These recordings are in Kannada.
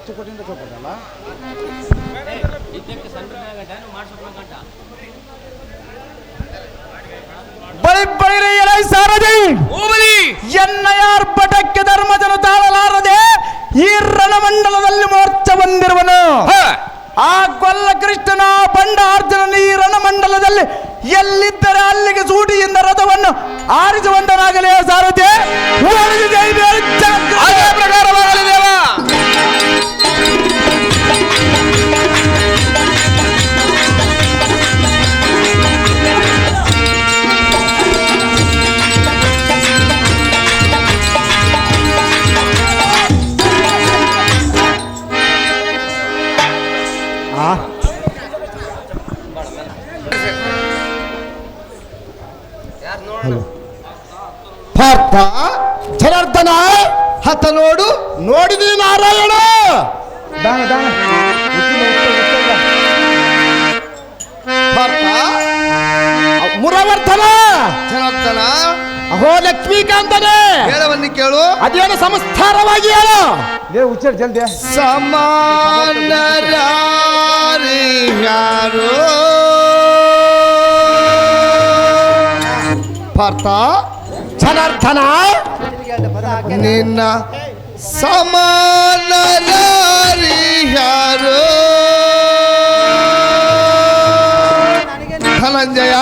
ಹೆಚ್ಚು ಕೊಟ್ಟಿಂದ ಕೊಟ್ಟಲ್ಲ ಬಳಿ ಬಳಿರೆ ಎಲೈ ಸಾರದೆ ಎನ್ನ ಯಾರ್ ಪಟಕ್ಕೆ ಧರ್ಮಜನು ತಾಳಲಾರದೆ ಈ ರಣಮಂಡಲದಲ್ಲಿ ಮೋರ್ಚ ಬಂದಿರುವನು ಆ ಗೊಲ್ಲ ಕೃಷ್ಣನ ಬಂಡ ಅರ್ಜುನನ ಈ ರಣಮಂಡಲದಲ್ಲಿ ಎಲ್ಲಿದ್ದರೆ ಅಲ್ಲಿಗೆ ಸೂಟಿಯಿಂದ ರಥವನ್ನು ಆರಿಸುವಂತನಾಗಲೇ ಸಾರಥಿ ಪ್ರಕಾರವಾಗಲಿ ದೇವ. ಪಾರ್ಥ ಜನಾರ್ದನ ಹತ ನೋಡು ನೋಡಿದಿ ನಾರಾಯಣ ಪಾರ್ಥ ಮುರವರ್ಧನ ಜನಾರ್ದನ ಅಹೋ ಲಕ್ಷ್ಮೀಕಾಂತನೇ ಹೇಳವನ್ನಿ ಕೇಳು ಅದೇನು ಸಂಸ್ಕಾರವಾಗಿ ಹೇಳು ಉಚ್ಚರ್ ಜಲ್ದಿ ಸಮಾನರಾರು ಪಾರ್ಥ ಜನಾರ್ದನ ನಿನ್ನ ಸಮಾನರಾರು ಧನಂಜಯ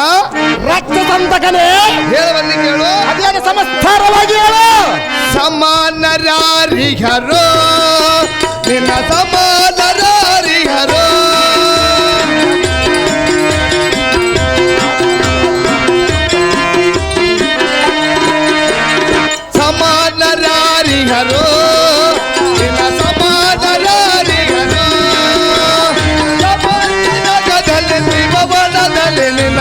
ರಕ್ತದಂತಕನೇ ಹೇಳುವಲ್ಲಿ ಕೇಳು ಅದೇನು ಸಮಸ್ತಾರವಾಗಿ ಹೇಳು ಸಮಾನರಾರಿಹರು ನಿನ್ನ ಸಮಾನರಾರಿಹರು ಸಮಾನರಾರಿಹರು ನಿನ್ನ ಸಮಾನರಾರಿಹರು ಜಗದಲ್ಲಿ ತ್ರಿಭುವನದಲ್ಲಿ ನಿನ್ನ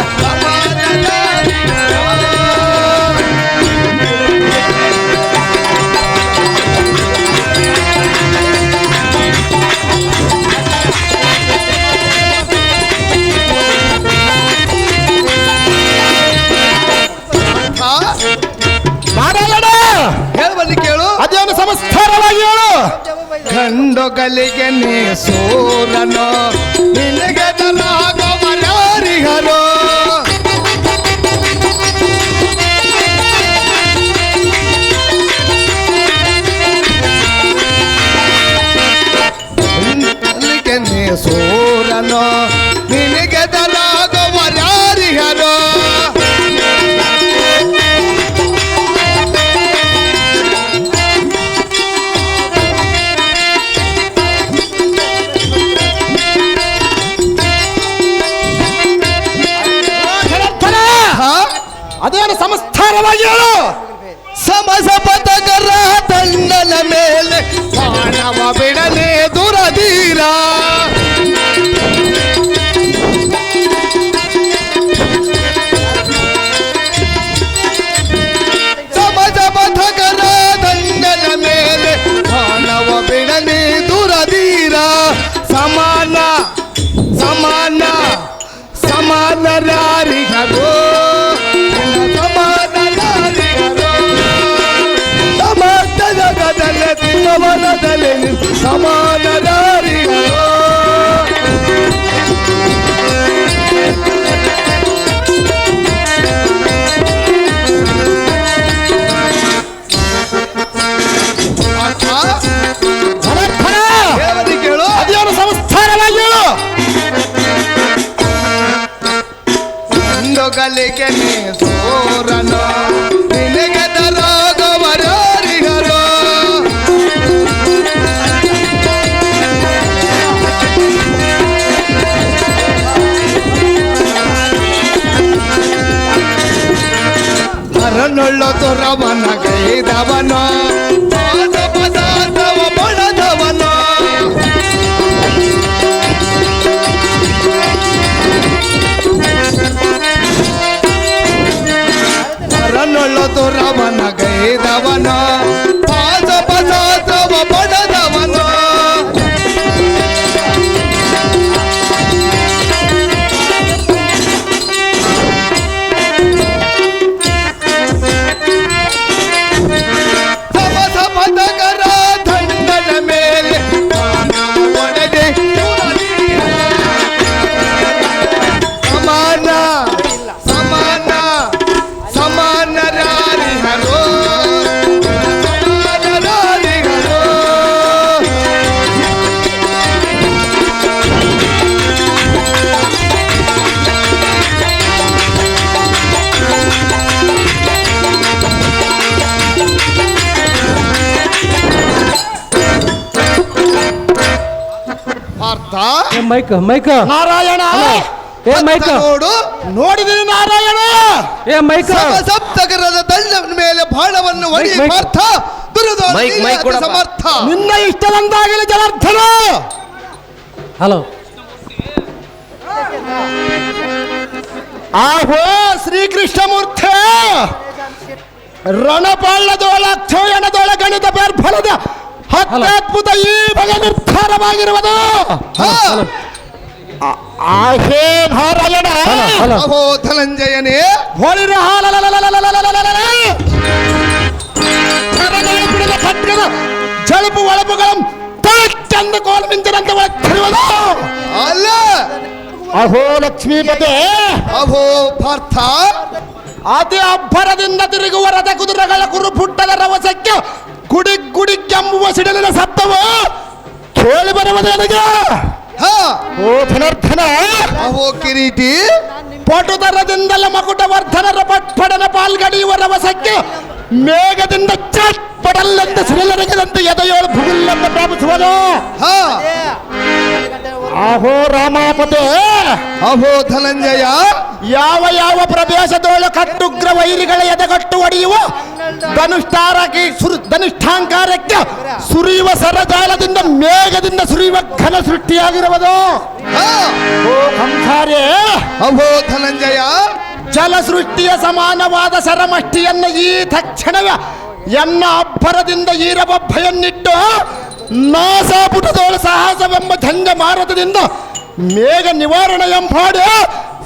ಹೇಳುವಲ್ಲಿ ಕೇಳು ಅದೇನು ಸಂಸ್ಕಾರವಾಗಿ ಹೇಳು ಗಂಡೊಗಲಿಗೆ ನೀ ಸೂರನು ನಿನಗೆ ತಲಾಗವನಾರಿಹರು ಗಂಡೊಗಲಿಗೆ ನೀ ಸೂರನು ನಿನಗೆ ತಲಾಗವನಾರಿಹರು ಅದೇನು ಸಂಸ್ಕಾರವಾಗಿ ಹೇಳು ಸಮಸಪಥಕರ ತಂಡನ ಮೇಲೆ ಮಾನವ ಬಿಡನೆ ದುರಧೀರ ಸಮಸಪಥಕರ ತಂಡನ ಮೇಲೆ ಮಾನವ ಬಿಡನೆ ದುರಧೀರ ಸಮಾನ ಸಮಾನ ಸಮಾನರಾರಿಹರು ಜಗದಲ್ಲಿ ತ್ರಿಭುವನದಲ್ಲಿ ಸಮಾನರಾರಿಹರು ಕೇಳು ಅದೇನು ಸಂಸ್ಕಾರವಾಗಿ ಹೇಳು ಗಂಡೊಗಲಿಗೆ ನೀ ಸೂರನು ನಿನಗೆ ತಲಾಗವನಾರಿಹರು ಹರನೊಳ್ಳು ತುರವನ ಗೈದವನು ಪಾದ ಪದಾರ್ಥವ ಬಣದವನು ಹರನೊಳ್ಳು ತುರವನ ಗೈದವನು ಪಾದ ಪದಾರ್ಥವ ಬಣದವನು ಸಮಸಪಥಕರ ತಂಡನ ಮೇಲೆ ಮೈಕ್ ಮೈಕ್ ನಾರಾಯಣ ಏ ಮೈಕ್ ನೋಡು, ನೋಡಿದೀನಿ ನಾರಾಯಣ. ಏ ಮೈಕ್ ಸಪ್ತಕರದ ದಂಡ ಮೇಲೆ ಬಾಣವನ್ನು ಹೊಡಿ ಮೈಕ್, ಪಾರ್ಥ. ದುರ್ಯೋಧನ ಮೈಕ್, ನೀನೇ ಮೈಕ್ ಅತಿ ಕೊಡಪ್ಪ. ಸಮರ್ಥ. ನಿನ್ನ ಇಷ್ಟದಂತಾಗಲಿ ಜನಾರ್ದನ. ಹಲೋ ಆಹೋ ಶ್ರೀಕೃಷ್ಣಮೂರ್ತಿ ರಣಪಾಳದೊಳ ಗಣಿತ ಬೇರ್ಫಲದ ಅತ್ಯದ್ಭುತ ಈ ಬಗೆ ನಿರ್ಧಾರವಾಗಿರುವುದು. ಹಾ. ಆಹೇ ನಾರಾಯಣ ಹಲೋ ಅಹೋ ಧನಂಜಯನೇ, ಹೊಳಿರ ಖಡ್ಗದ ಜಳುಪು ಒಳಪುಗಳ ಚಂದ ಕೋಲ ಮಿಂಚರಂತ ಒಳಗಿರುವುದು. ಅಲ್ಲ ಅಹೋ ಲಕ್ಷ್ಮೀಪತಿ, ಅಹೋ ಪಾರ್ಥ, ಅತಿ ಅಬ್ಬರದಿಂದ ತಿರುಗುವ ರಥ ಕುದುರೆಗಳ ಕುರುಪುಟ್ಟದ ರವಸಕ್ಕೆ ಗುಡಿ ಗುಡಿಗೆಂಬುವ ಸಿಡಿಲಿನ ಶಬ್ದವು ಕೇಳಿ ಬರುವುದು ನನಗೆ. ಹಾ. ಓ ಧನರ್ಧನ, ಅಹೋ ಕಿರೀಟಿ, ಪಟುತರದಿಂದಲ ಮಕುಟವರ್ಧನರ ಪಟ್ಪಡನ ಪಾಲ್ಗಡಿಯುವ ರವಸಕ್ಕೆ ಮೇಘದಿಂದ ಚಟ್ಪಡಲ್ಲೆಂದು ಸಿಡಿಲರಗದಂತೆ ಎದೆಯೋಳು ಭುಗಿಲ್ಲೆಂದು ಪ್ರಾಪಿಸುವುದು. ಹಾ. ಆಹೋ ರಾಮಾಪತೆ, ಅಹೋ ಧನಂಜಯ, ಯಾವ ಯಾವ ಪ್ರದೇಶದೊಳ ಕಟ್ಟುಗ್ರ ವೈರಿಗಳ ಎದೆಗಟ್ಟು ಒಡೆಯುವ ಧನುಷ್ಠಾಂಕಾರಕ್ಕೆ ಸುರಿಯುವ ಸರಜಾಲದಿಂದ ಮೇಘದಿಂದ ಸುರಿಯುವ ಘನ ಸೃಷ್ಟಿಯಾಗಿರುವುದು. ಹಾ. ಓ ಕಂಸಾರೇ, ಅಹೋ ಧನಂಜಯ, ಜಲ ಸೃಷ್ಟಿಯ ಸಮಾನವಾದ ಸರಮಷ್ಟಿಯನ್ನು ಈ ತಕ್ಷಣವೇ ಎನ್ನ ಅಬ್ಬರದಿಂದ ಈರಬೊಬ್ಬೆಯನ್ನಿಟ್ಟು ನಾಸಾಪುಟದೋಳ ಸಾಹಸವೆಂಬ ಝಂಗ ಮಾರತದಿಂದ ಮೇಘ ನಿವಾರಣೆ ಎಂಬಾಡು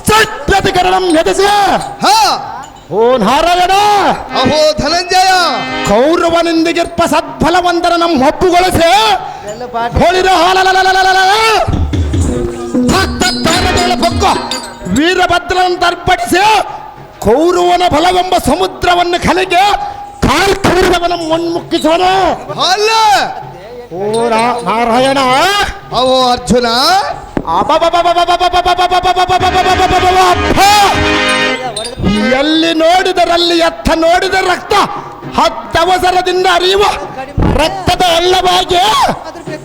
ಸತ್ಯಧಿಕರಣಂ ಹೆದಸಿ. ಹಾ. ಓ ನಾರಾಯಣ, ಅಹೋ ಧನಂಜಯ, ಕೌರವನಿಂದಿಗಿರ್ಪ ಸದ್ಫಲವಂತರ ನಮ್ಮ ಒಪ್ಪುಗೊಳಿಸಿ ಹೋಳಿರ ಬೊಕ್ಕ ವೀರಭದ್ರನಂತರ್ಪಡಿಸಿ ಕೌರವನ ಬಲವೆಂಬ ಸಮುದ್ರವನ್ನು ಕಲೆಗೆ ಕಾಲ್ಕೂರವನ ಮಣ್ಮುಕ್ಕಿಸೋನು. ಅಲ್ಲ ಓ ನಾರಾಯಣ, ಅಹೋ ಅರ್ಜುನ, ಎಲ್ಲಿ ನೋಡಿದರಲ್ಲಿ ಎತ್ತ ನೋಡಿದ ರಕ್ತ ಹತ್ತವಸರದಿಂದ ಅರಿಯುವ ರಕ್ತದ ಎಲ್ಲವಾಗಿ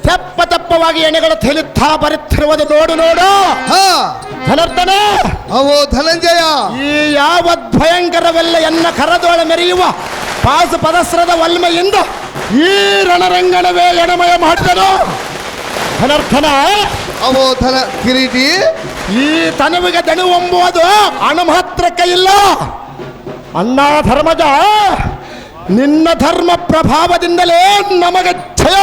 ತೆಪ್ಪ ತೆಪ್ಪವಾಗಿ ಎಣೆಗಳು ತೆಲಿತ್ತಾ ಬರುತ್ತಿರುವುದು ನೋಡು ನೋಡು. ಹಾ. ಧನರ್ಧನ, ಅಹೋ ಧನಂಜಯ, ಈ ಯಾವತ್ ಭಯಂಕರವೆಲ್ಲ ಎನ್ನ ಕರದೊಳ ಮೆರೆಯುವ ಪಾಸು ಪದಸ್ರದ ವಲ್ಮೆಯಿಂದ ಈ ರಣರಂಗಣವೇ ಎಣಮಯ ಮಾಡಿದನು. ಧನರ್ಧನ, ಅಹೋ ಧನ ಕಿರೀಟಿ, ಈ ತನುವಿಗೆ ದಣಿವೆಂಬುದು ಅಣಮಹತ್ರಕ್ಕೆ ಇಲ್ಲ. ಅಣ್ಣ ಧರ್ಮಜ, ನಿನ್ನ ಧರ್ಮ ಪ್ರಭಾವದಿಂದಲೇ ನಮಗೆ ಜಯ.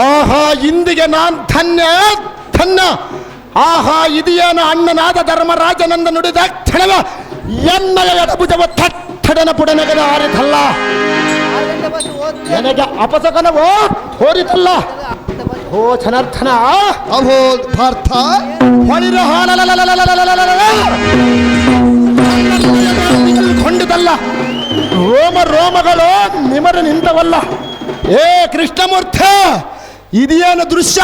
ಆಹಾ ಇಂದಿಗೆ ನಾನ್ ಧನ್ಯ ಧನ್ಯ. ಆಹಾ ಇದೆಯೇನ ಅಣ್ಣನಾದ ಧರ್ಮರಾಜನಂದ ನುಡಿದ ಕ್ಷಣವ ಎನ್ನಯ ಎಡಭುಜವ ತಟ್ಟಡನ ಪುಡನಗದ ಆರಿತಲ್ಲ. ನನಗೆ ಅಪಸಕನವೋ ಹೋರಿತಲ್ಲ. ಓ ಜನಾರ್ದನ, ಅಹೋ ಪಾರ್ಥ, ಹೊಳಿರ ಕೊಂಡಿದಲ್ಲ ರೋಮ ರೋಮಗಳು ನಿಮರು ನಿಂತವಲ್ಲ. ಏ ಕೃಷ್ಣಮೂರ್ತಿ, ಇದೇನು ದೃಶ್ಯ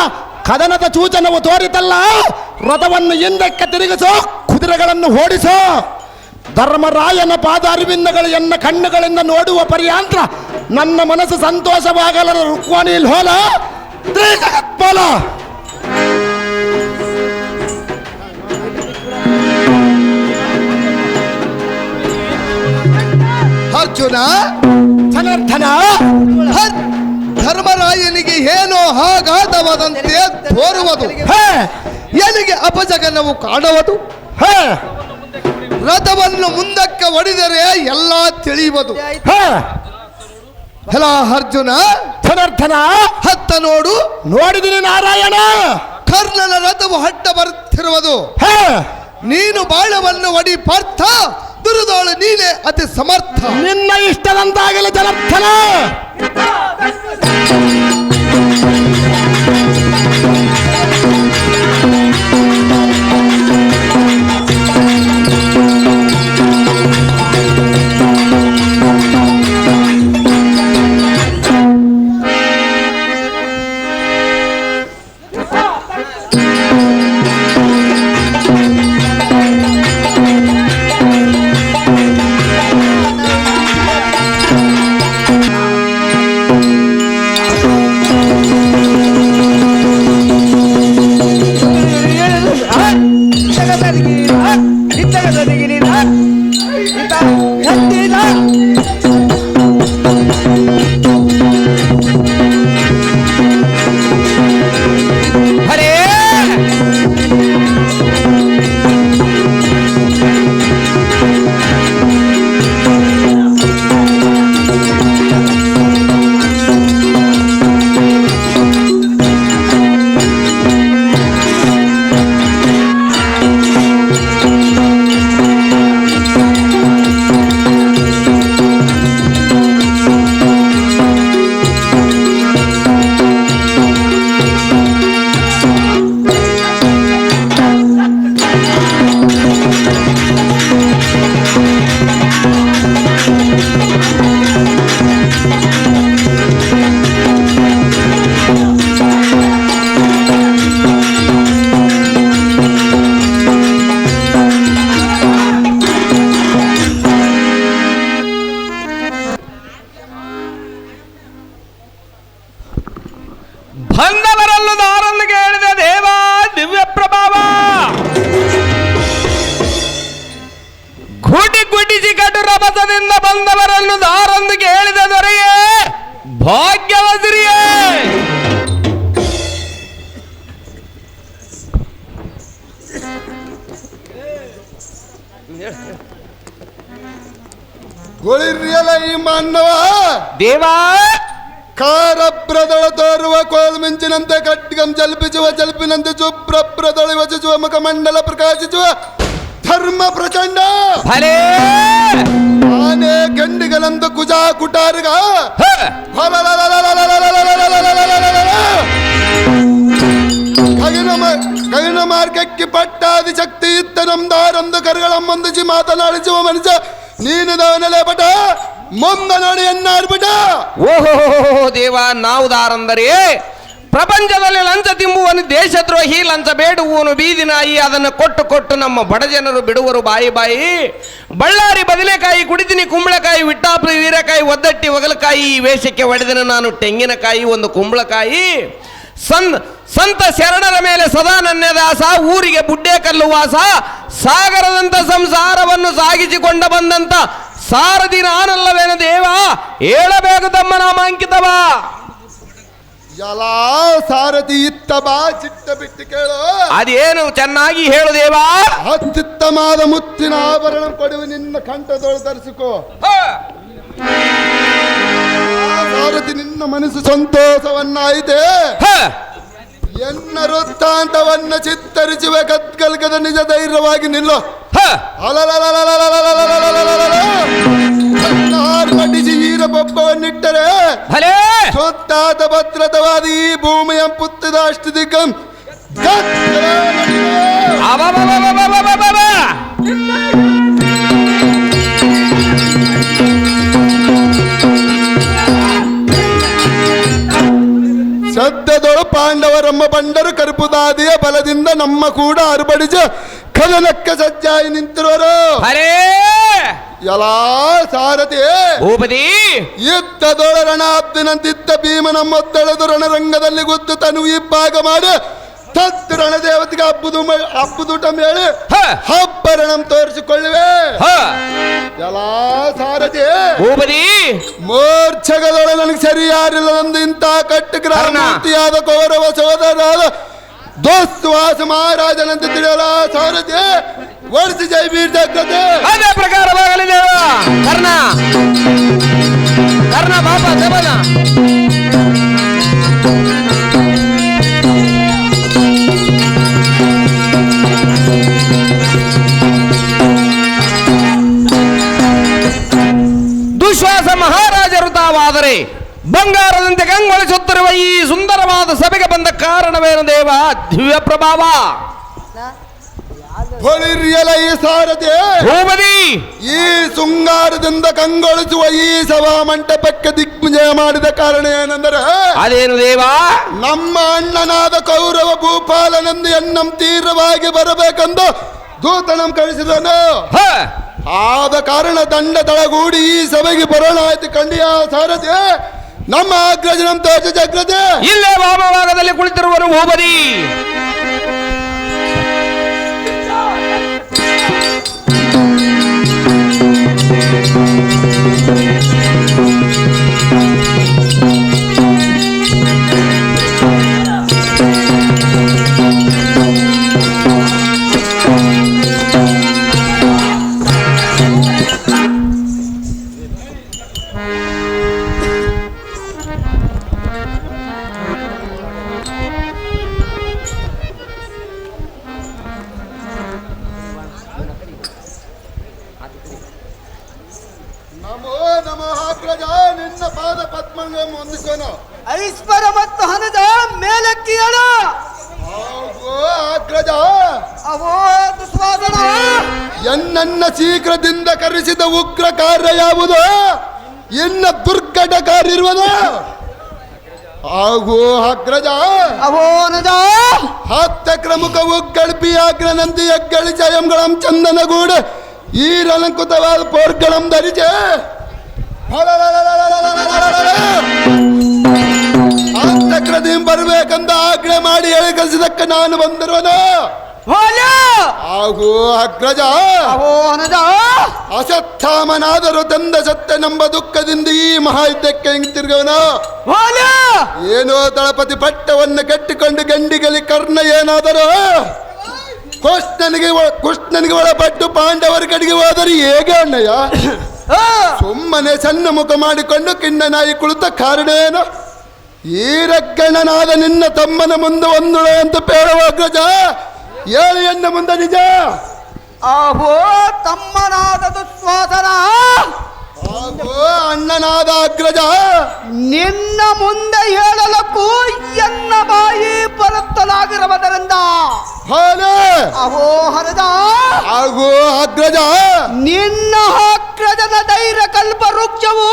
ಕದನದ ಸೂಚನವು ತೋರಿತಲ್ಲ. ರಥವನ್ನು ಹಿಂದಕ್ಕೆ ತಿರುಗಿಸೋ, ಕುದುರೆಗಳನ್ನು ಓಡಿಸೋ. ಧರ್ಮರಾಯನ ಪಾದ ಅರಿವಿಂದಗಳು ಎನ್ನ ಕಣ್ಣುಗಳಿಂದ ನೋಡುವ ಪರ್ಯಾಂತ್ರ ನನ್ನ ಮನಸ್ಸು ಸಂತೋಷವಾಗಲ. ರುಕ್ವಾಣಿ ಹೋಲ ತ್ರಿಜಗತ್ಪಾಲ. ಅರ್ಜುನ, ಜನಾರ್ದನ, ಧರ್ಮರಾಯನಿಗೆ ಏನೋ ಆಘಾತವಾದಂತೆ ತೋರುವುದು, ಹೇ ಎಲ್ಲಿಗೆ ಅಪಜಗನವು ಕಾಣುವುದು. ಹೇ ರಥವನ್ನು ಮುಂದಕ್ಕೆ ಒಡೆದರೆ ಎಲ್ಲ ತಿಳಿಯುವುದು. ಹೇ ಹೆಲ ಅರ್ಜುನ, ಜನಾರ್ದನ, ಹತ್ತ ನೋಡು, ನೋಡಿದಿನಿ ನಾರಾಯಣ. ಕರ್ಣನ ರಥವು ಅಡ್ಡ ಬರುತ್ತಿರುವುದು. ಹೇ ನೀನು ಬಾಣವನ್ನು ಒಡಿ ಪಾರ್ಥ. ದುರ್ಯೋಧನ ನೀನೇ ಅತಿ ಸಮರ್ಥ. ನಿನ್ನ ಇಷ್ಟದಂತಾಗಲಿ ಜನಾರ್ದನ. ನಾನು ದಾರೊಂದಿಗೆ ಹೇಳಿದ ದೊರೆಯೇ ಭಾಗ್ಯವದಿರಿಯೇ. ಗೊಳಿರಿಯಲ ಈ ಮಾನವ ದೇವಾ ಕಾರಬ್ರದಳ ತೋರುವ ಕೋಲು ಮಿಂಚಿನಂತೆ ಖಡ್ಗಂ ಜಲ್ಪಿಸುವ ಜಲ್ಪಿನಂತೆ ಶುಭ್ರಬ್ರದೊಳಿವ ಚುಚುವ ಮುಖಮಂಡಲ ಪ್ರಕಾಶಿಸುವ ಧರ್ಮ ಪ್ರಚಂಡ ಭಲೇ ಆನೆ ಗಂಡಿಗಳಂದು ಕುಜ ಕುಟಾರ್ಗ ಗಗನ ಮಾರ್ಗಕ್ಕೆ ಪಟ್ಟಾದಿ ಶಕ್ತಿ ಇತ್ತ ನಮ್ದಾರೊಂದು ಕರುಗಳಮ್ಮೊಂದಿಸಿ ಮಾತನಾಡಿಸುವ ಮನುಷ್ಯ ನೀನು ದವನಲೆ ಬಟ ಮುಂದ ನೋಡಿ ಎನ್ನಾರ್ಬಿಟ. ಓಹೋ ದೇವ, ನಾವು ದಾರಂದರೆ ಪ್ರಪಂಚದಲ್ಲಿ ಲಂಚ ತಿಂಬುವನು ದೇಶದ್ರೋಹಿ, ಲಂಚ ಬೇಡುವನು ಬೀದಿ ನಾಯಿ. ಅದನ್ನು ಕೊಟ್ಟು ಕೊಟ್ಟು ನಮ್ಮ ಬಡ ಜನರು ಬಿಡುವರು ಬಾಯಿ ಬಾಯಿ. ಬಳ್ಳಾರಿ ಬದನೆಕಾಯಿ ಕುಡಿತೀನಿ, ಕುಂಬಳಕಾಯಿ, ವಿಟ್ಟಾಪುರಿ ವೀರಕಾಯಿ, ಒದ್ದಟ್ಟಿ ಒಗಲಕಾಯಿ. ಈ ವೇಷಕ್ಕೆ ಹೊಡೆದನು ನಾನು ತೆಂಗಿನಕಾಯಿ, ಒಂದು ಕುಂಬಳಕಾಯಿ. ಸಂತ ಶರಣರ ಮೇಲೆ ಸದಾ ನನ್ನ ದಾಸ, ಊರಿಗೆ ಬುಡ್ಡೆ ಕಲ್ಲು ವಾಸ. ಸಾಗರದಂತ ಸಂಸಾರವನ್ನು ಸಾಗಿಸಿಕೊಂಡ ಬಂದಂತ ಸಾರಥಿ ನಾನಲ್ಲವೇನ ದೇವ, ಹೇಳಬೇಕು ತಮ್ಮ ನಾಮಾಂಕಿತವ. ಎಲ್ಲಾ ಸಾರಥಿ ಇತ್ತ ಬಾ ಚಿಟ್ಟ ಬಿಟ್ಟು ಕೇಳು. ಅದೇನು ಚೆನ್ನಾಗಿ ಹೇಳು ದೇವ. ಅತ್ಯುತ್ತಮವಾದ ಮುತ್ತಿನ ಆಭರಣ ಕೊಡುವ ನಿನ್ನ ಕಂಠದೊಳು ಧರಿಸಿಕೋ. ಸಾರಥಿ ನಿನ್ನ ಮನಸ್ಸು ಸಂತೋಷವನ್ನಾಯಿತೆ. ಎನ್ನ ವೃತ್ತಾಂತವನ್ನ ಚಿತ್ತರಿಸುವ ಗದ್ಗಲ್ಗದ ನಿಜ ಧೈರ್ಯವಾಗಿ ನಿಲ್ಲು. ಪಟ್ಟಿಸಿ ಈರಬೊಬ್ಬವನ್ನಿಟ್ಟರೆ ಸುತ್ತಾದ ಭದ್ರತವಾದ ಈ ಭೂಮಿಯ ಪುತ್ತದ ಅಷ್ಟು ದಿಗ್ಗಂ ಸದ್ಯದೊಳು ಪಾಂಡವರಮ್ಮ ಬಂಡರು ಕರುಪುದಾದಿಯ ಬಲದಿಂದ ನಮ್ಮ ಕೂಡ ಅರ್ಬಡಿಸ ಕದನಕ್ಕ ಸಜ್ಜಾಯಿ ನಿಂತಿರೋರು. ಎಲ್ಲಾ ಸಾರಥಿ ಭೂಪತಿ ಯುದ್ಧದೊಳ ರಣಾಬ್ದಿನಂತಿದ್ದ ಭೀಮನ ಮೊತ್ತಳೆದು ರಣರಂಗದಲ್ಲಿ ಗುದ್ದು ತನು ಇಬ್ಬಾಗ ಮಾಡಿ ತತ್ ರಣದೇವತೆಗೆ ಹಬ್ಬದೂಟ ಮೇಳಿ ಹಬ್ಬರಣಂ ತೋರಿಸಿಕೊಳ್ಳುವೆ. ಎಲ್ಲಾ ಸಾರಥಿ ಭೂಪತಿ ಮೋರ್ಛಗದೊಳ ನನಗೆ ಸರಿಯಾರಿಲ್ಲದಂದು ಇಂಥ ಕಟ್ಟು ಗ್ರಾಮತಿಯಾದ ಕೌರವ ಸೋದರಾದ ದೋಸ್ವಾಸ ಮಹಾರಾಜನಂತ ತಿಳಿಯಲ್ಲ ಸಾರಥಿ ವರ್ಷ ಜೈ ಬೀರ್ ಜಾಗ್ರತೆ. ಅದೇ ಪ್ರಕಾರವಾಗಲಿ ದೇವ. ಕರ್ಣ ಕರ್ಣ ಬಾಪ ದೇವನ ದುಶ್ವಾಸ ಮಹಾರಾಜರು ತಾವಾದರೆ ಬಂಗಾರದಂತೆ ಕಂಗೊಳಿಸುತ್ತಿರುವ ಈ ಸುಂದರವಾದ ಸಭೆಗೆ ಬಂದ ಕಾರಣವೇನು ದೇವ? ದಿವ್ಯ ಪ್ರಭಾವ. ಈ ಸಾರಥಿ ಭೂಪತಿ ಈ ಶೃಂಗಾರದಿಂದ ಕಂಗೊಳಿಸುವ ಈ ಸಭಾ ಮಂಟಪಕ್ಕೆ ದಿಗ್ವಿಜಯ ಮಾಡಿದ ಕಾರಣ ಏನೆಂದರೆ ಅದೇನು ದೇವ? ನಮ್ಮ ಅಣ್ಣನಾದ ಕೌರವ ಭೂಪಾಲನೆಂದು ಎನ್ನಂ ತೀವ್ರವಾಗಿ ಬರಬೇಕೆಂದು ದೂತನಂ ಕಳಿಸಿದನು. ಆದ ಕಾರಣ ದಂಡ ತಳಗೂಡಿ ಈ ಸಭೆಗೆ ಬರೋಣ ಆಯ್ತು. ಕಂಡಿಯ ಸಾರಥಿ ನಮ್ಮ ಅಗ್ರಜನಂ ತೋಚ ಜಾಗ್ರತೆ. ಇಲ್ಲೇ ವಾಮಭಾಗದಲ್ಲಿ ಕುಳಿತಿರುವರು ಭೂಪತಿ. ನಮೋ ನಮಃ ಅಗ್ರಜ, ನಿನ್ನ ಪಾದ ಪದ್ಮಂಗ ಹೊಂದಿಸೋಣ. ಐಶ್ವರ್ಯ ಮತ್ತು ಹಣದ ಮೇಲಕ್ಕಿಯಣ. ಅಗ್ರಜ ಅವೋ ದುಸ್ವಾಸನ, ಎನ್ನನ್ನ ಶೀಘ್ರದಿಂದ ಕರೆಸಿದ ಉಗ್ರ ಕಾರ್ಯ ಯಾವುದು? ಇನ್ನ ದುರ್ಘಟ ಕಾರ್ಯ ಇರುವುದು. ಆಗೋ ಅಗ್ರಜ ಅವೋ ನಜ ಹತ್ತ ಕ್ರಮುಖವು ಗಳ್ಪಿ ಅಗ್ರನಂದಿ ಎಗ್ಗಳಿ ಜಯಂಗಳಂ ಚಂದನಗೂಡು ಈ ರಣಕುತವಾದ ಪೋರ್ಗಳಂ ಧರಿಸೆ ಹತ್ತಕ್ರದಿ ಬರ್ಬೇಕಂದ ಆಜ್ಞೆ ಮಾಡಿ ಹೇಳಿ ಕಳಿಸಿದಕ್ಕೆ ನಾನು ಬಂದಿರೋನು. ಹಾಗೂ ಅಗ್ರಜ ಅವೋ ಅನುಜ ಅಸತ್ಥಾಮನಾದರೂ ತಂದ ಸತ್ಯನೆಂಬ ದುಃಖದಿಂದ ಈ ಮಹಾಯುದ್ಧಕ್ಕೆ ಹಿಂತಿರುಗವನು ಏನೋ ದಳಪತಿ ಪಟ್ಟವನ್ನು ಕಟ್ಟಿಕೊಂಡು ಗಂಡಿಗಲಿ ಕರ್ಣ ಏನಾದರೂ ಕೃಷ್ಣನಿಗೆ ಒಳಪಟ್ಟು ಪಾಂಡವರ ಕಡೆಗೆ ಹೋದರೆ ಹೇಗೆ ಅಣ್ಣಯ್ಯ? ಸುಮ್ಮನೆ ಸಣ್ಣ ಮುಖ ಮಾಡಿಕೊಂಡು ಕಿಣ್ಣನಾಯಿ ಕುಳಿತ ಕಾರಣ ಏನು? ಈ ರಕ್ಕಣ್ಣನಾದ ನಿನ್ನ ತಮ್ಮನ ಮುಂದೆ ಒಂದುಳೆ ಅಂತ ಪೇಳುವ ಅಗ್ರಜ ಹೇಳಿ ಎನ್ನ ಮುಂದೆ ನಿಜ. ಅವೋ ತಮ್ಮನಾದ ದುಶ್ವಾಸನ ಹಾಗೂ ಅಣ್ಣನಾದ ಅಗ್ರಜ ನಿನ್ನ ಮುಂದೆ ಹೇಳಲಕ್ಕೂ ಎನ್ನ ಬಾಯಿ ಬರುತ್ತಲಾಗಿರುವುದರಿಂದ ಹಾಲೆ ಅವೋ ಹರದ ಹಾಗೂ ಅಗ್ರಜ ನಿನ್ನ ಅಗ್ರಜನ ಧೈರ್ಯ ಕಲ್ಪ ವೃಕ್ಷವು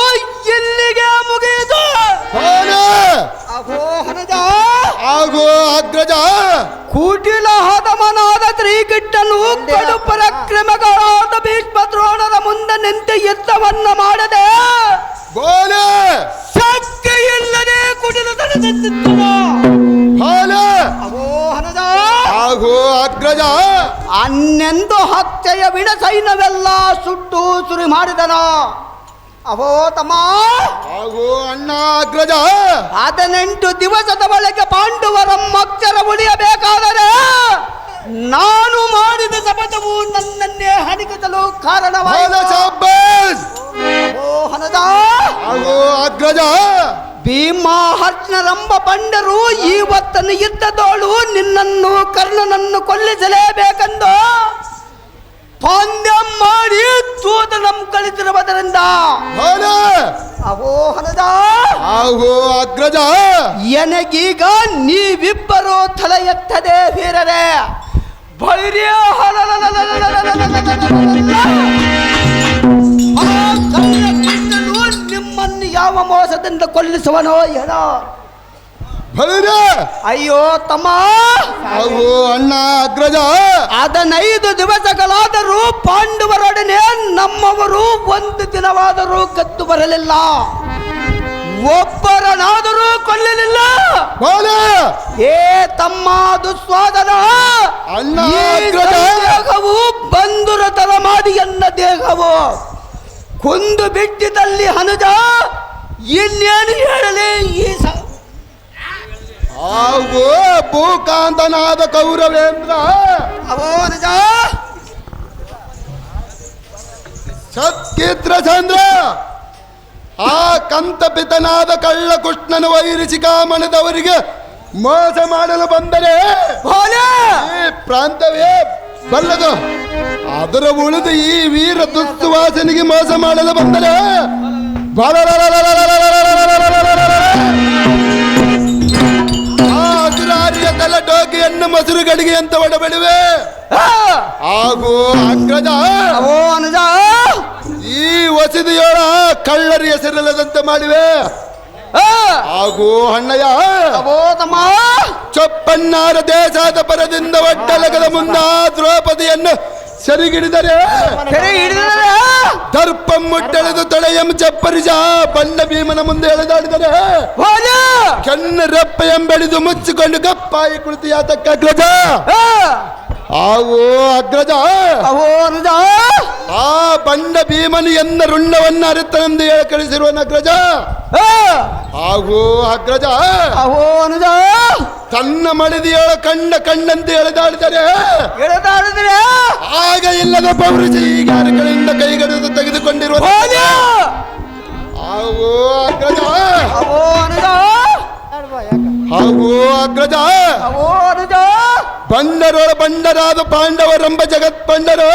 ಇಲ್ಲಿಗೆ ಮುಗಿಯಿತು. ಹಾಲೆ ಅವೋ ಹರದ ಹಾಗೂ ಅಗ್ರಜ ಕುಟಿಲ ಹದಮನಾದ ಶ್ರೀಗಿಟ್ಟನು ಕಡು ಪರಾಕ್ರಮಗಳಾದ ಭೀಷ್ಮ ದ್ರೋಣರ ಮುಂದೆ ನಿಂತು ಯುದ್ಧವನ್ನ ಮಾಡದೆ ಬೋಲೆ ಶಕ್ತಿ ಇಲ್ಲದೆ ಕುಟಿಲತನದಿಂದನು ಹಾಲೆ ಅವೋ ಹರದ ಹಾಗೂ ಅಗ್ರಜ ಅನ್ನೆಂದು ಹತ್ಯೆಯ ವಿಣ ಸೈನ್ಯವೆಲ್ಲ ಸುಟ್ಟು ಸುರಿ ಮಾಡಿದನು. ಅವೋ ತಮ್ಮ ಹಾಗೂ ಅಣ್ಣ ಅಗ್ರಜ 18 ದಿವಸದ ಒಳಗೆ ಪಾಂಡವರ ಅಕ್ಷರ ಉಳಿಯಬೇಕಾದರೆ ನಾನು ಮಾಡಿದ ಶಪಥವು ನನ್ನನ್ನೇ ಹಣಿಗಿಸಲು ಹಾಲೆ ಕಾರಣವಾಯಿತು. ಶಾಬಾಸ್. ಅವೋ ಹನದ ಹಾಗೂ ಅಗ್ರಜ ಭೀಮಾರ್ಜುನರೆಂಬ ಪಂಡರು ಇವತ್ತನ್ನು ಯುದ್ಧದೋಳು ನಿನ್ನನ್ನು ಕರ್ಣನನ್ನು ಕೊಲ್ಲಿಸಲೇಬೇಕೆಂದು ಪಂದ್ಯ ಮಾಡಿ ತೂತನಂ ಕಳಿಸಿರುವುದರಿಂದ ಹಾಲೆ ಅವೋ ಹನದ ಹಾಗೂ ಅಗ್ರಜ ಎನಗೀಗ ನೀವಿಬ್ಬರು ತಲೆ ಎತ್ತದೆ ವೀರರೇ. ಭೈರ್ಯ ನಿಮ್ಮನ್ನು ಯಾವ ಮೋಸದಿಂದ ಕೊಲ್ಲಿಸುವನೋ ಏನೋ. ಬಲಿರ ಅಯ್ಯೋ ತಮ್ಮ, ಹಾಗೂ ಅಣ್ಣ ಅಗ್ರಜ 15 ದಿವಸಗಳಾದರೂ ಪಾಂಡವರೊಡನೆ ನಮ್ಮವರು ಒಂದು ದಿನವಾದರೂ ಕದ್ದು ಬರಲಿಲ್ಲ, ಒಬ್ಬರನಾದರೂ ಕೊಲ್ಲಲಿಲ್ಲ. ಬಾಲೆ ಏ ತಮ್ಮ ದುಸ್ವಾದನ, ಅಣ್ಣ ಈ ಅಗ್ರಜ ದೇಹವು ಬಂದುರ ತರ ಮಾಡಿ ಎನ್ನ ದೇಹವು ಕುಂದು ಬಿಟ್ಟಿದಲ್ಲಿ ಹನುಜ ಇನ್ನೇನು ಹೇಳಲಿ. ಹಾಗೂ ಭೂಕಾಂತನಾದ ಕೌರವೇಂದ್ರ ಅವೋ ಹನುಜ ಸತ್ಕಿತ್ರ ಚಂದ್ರ ಆ ಕಂತಪಿತನಾದ ಕಳ್ಳ ಕೃಷ್ಣನ ವೈರಿಸಿ ಕಾಮಣದವರಿಗೆ ಮೋಸ ಮಾಡಲು ಬಂದರೆ ಈ ಪ್ರಾಂತವೇ ಬಲ್ಲದು. ಅದರ ಉಳಿದು ಈ ವೀರ ದುಸ್ತುವಾಸನಿಗೆ ಮೋಸ ಮಾಡಲು ಬಂದರೆ ಆ ಅಸುರಾರಿಯ ತಲೆ ಟೋಕಿಯನ್ನು ಮೊಸರು ಗಡಿಗೆ ಅಂತ ಒಡಬಡಿವೆ. ಹಾಗೂ ಅಗ್ರಜ ಅವೋ ಹನುಜ ಈ ವಸತಿಯೊಳ ಕಳ್ಳರ ಹೆಸರಿಲ್ಲದಂತೆ ಮಾಡಿವೆ. ಹಾಗೂ ಅಣ್ಣಯ್ಯ ಅವೋ ತಮ್ಮ ಚೊಪ್ಪಣ್ಣಾರ ದೇಶದ ಪರದಿಂದ ಒಡ್ಡಲಗದ ಮುಂದ ದ್ರೌಪದಿಯನ್ನು ಸರಿಗಿಡಿದರೆ ಸರಿ ಹಿಡಿದರೆ ದರ್ಪ ಮುಟ್ಟೆಳೆದು ತಡೆಯಂ ಚಪ್ಪರಿಸ ಬಂಡ ಭೀಮನ ಮುಂದೆ ಎಳೆದಾಡಿದರೆ ಕೆನ್ನ ರೆಪ್ಪ ಎಂಬೆಳೆದು ಮುಚ್ಚಿಕೊಂಡು ಗಪ್ಪಾಯಿ ಕುಳಿತು ಯಾತಕ್ಕ ಅಗ್ರಜ. ಆವೋ ಅಗ್ರಜ ಅವೋ ಹನುಜ ಆ ಬಂಡ ಭೀಮನು ಎನ್ನ ರುಂಡವನ್ನು ಅರಿತನೆಂದು ಹೇಳಿ ಕಳಿಸಿರುವ ಅಗ್ರಜ. ಹಾಗೂ ಅಗ್ರಜ ಅವೋ ಹನುಜ ತನ್ನ ಮಳಿದಿಯೊಳ ಕಂಡಂತೆ ಎಳೆದಾಡಿದರೆ ಎಳೆದಾಡಿದ್ರೆ ಆಗ ಇಲ್ಲದ ಪೌರುಷ ಈಗ ಕಡೆಯಿಂದ ಕೈಗಡೆದು ತೆಗೆದುಕೊಂಡಿರುವ ಹಾಗೂ ಅಗ್ರಜ ಅವೋ ಹನುಜ ಹಾಗೂ ಅಗ್ರಜ ಅವೋ ಹನುಜ ಬಂಡರೊಳ ಬಂಡರಾದ ಪಾಂಡವರೆಂಬ ಜಗತ್ ಬಂಡರು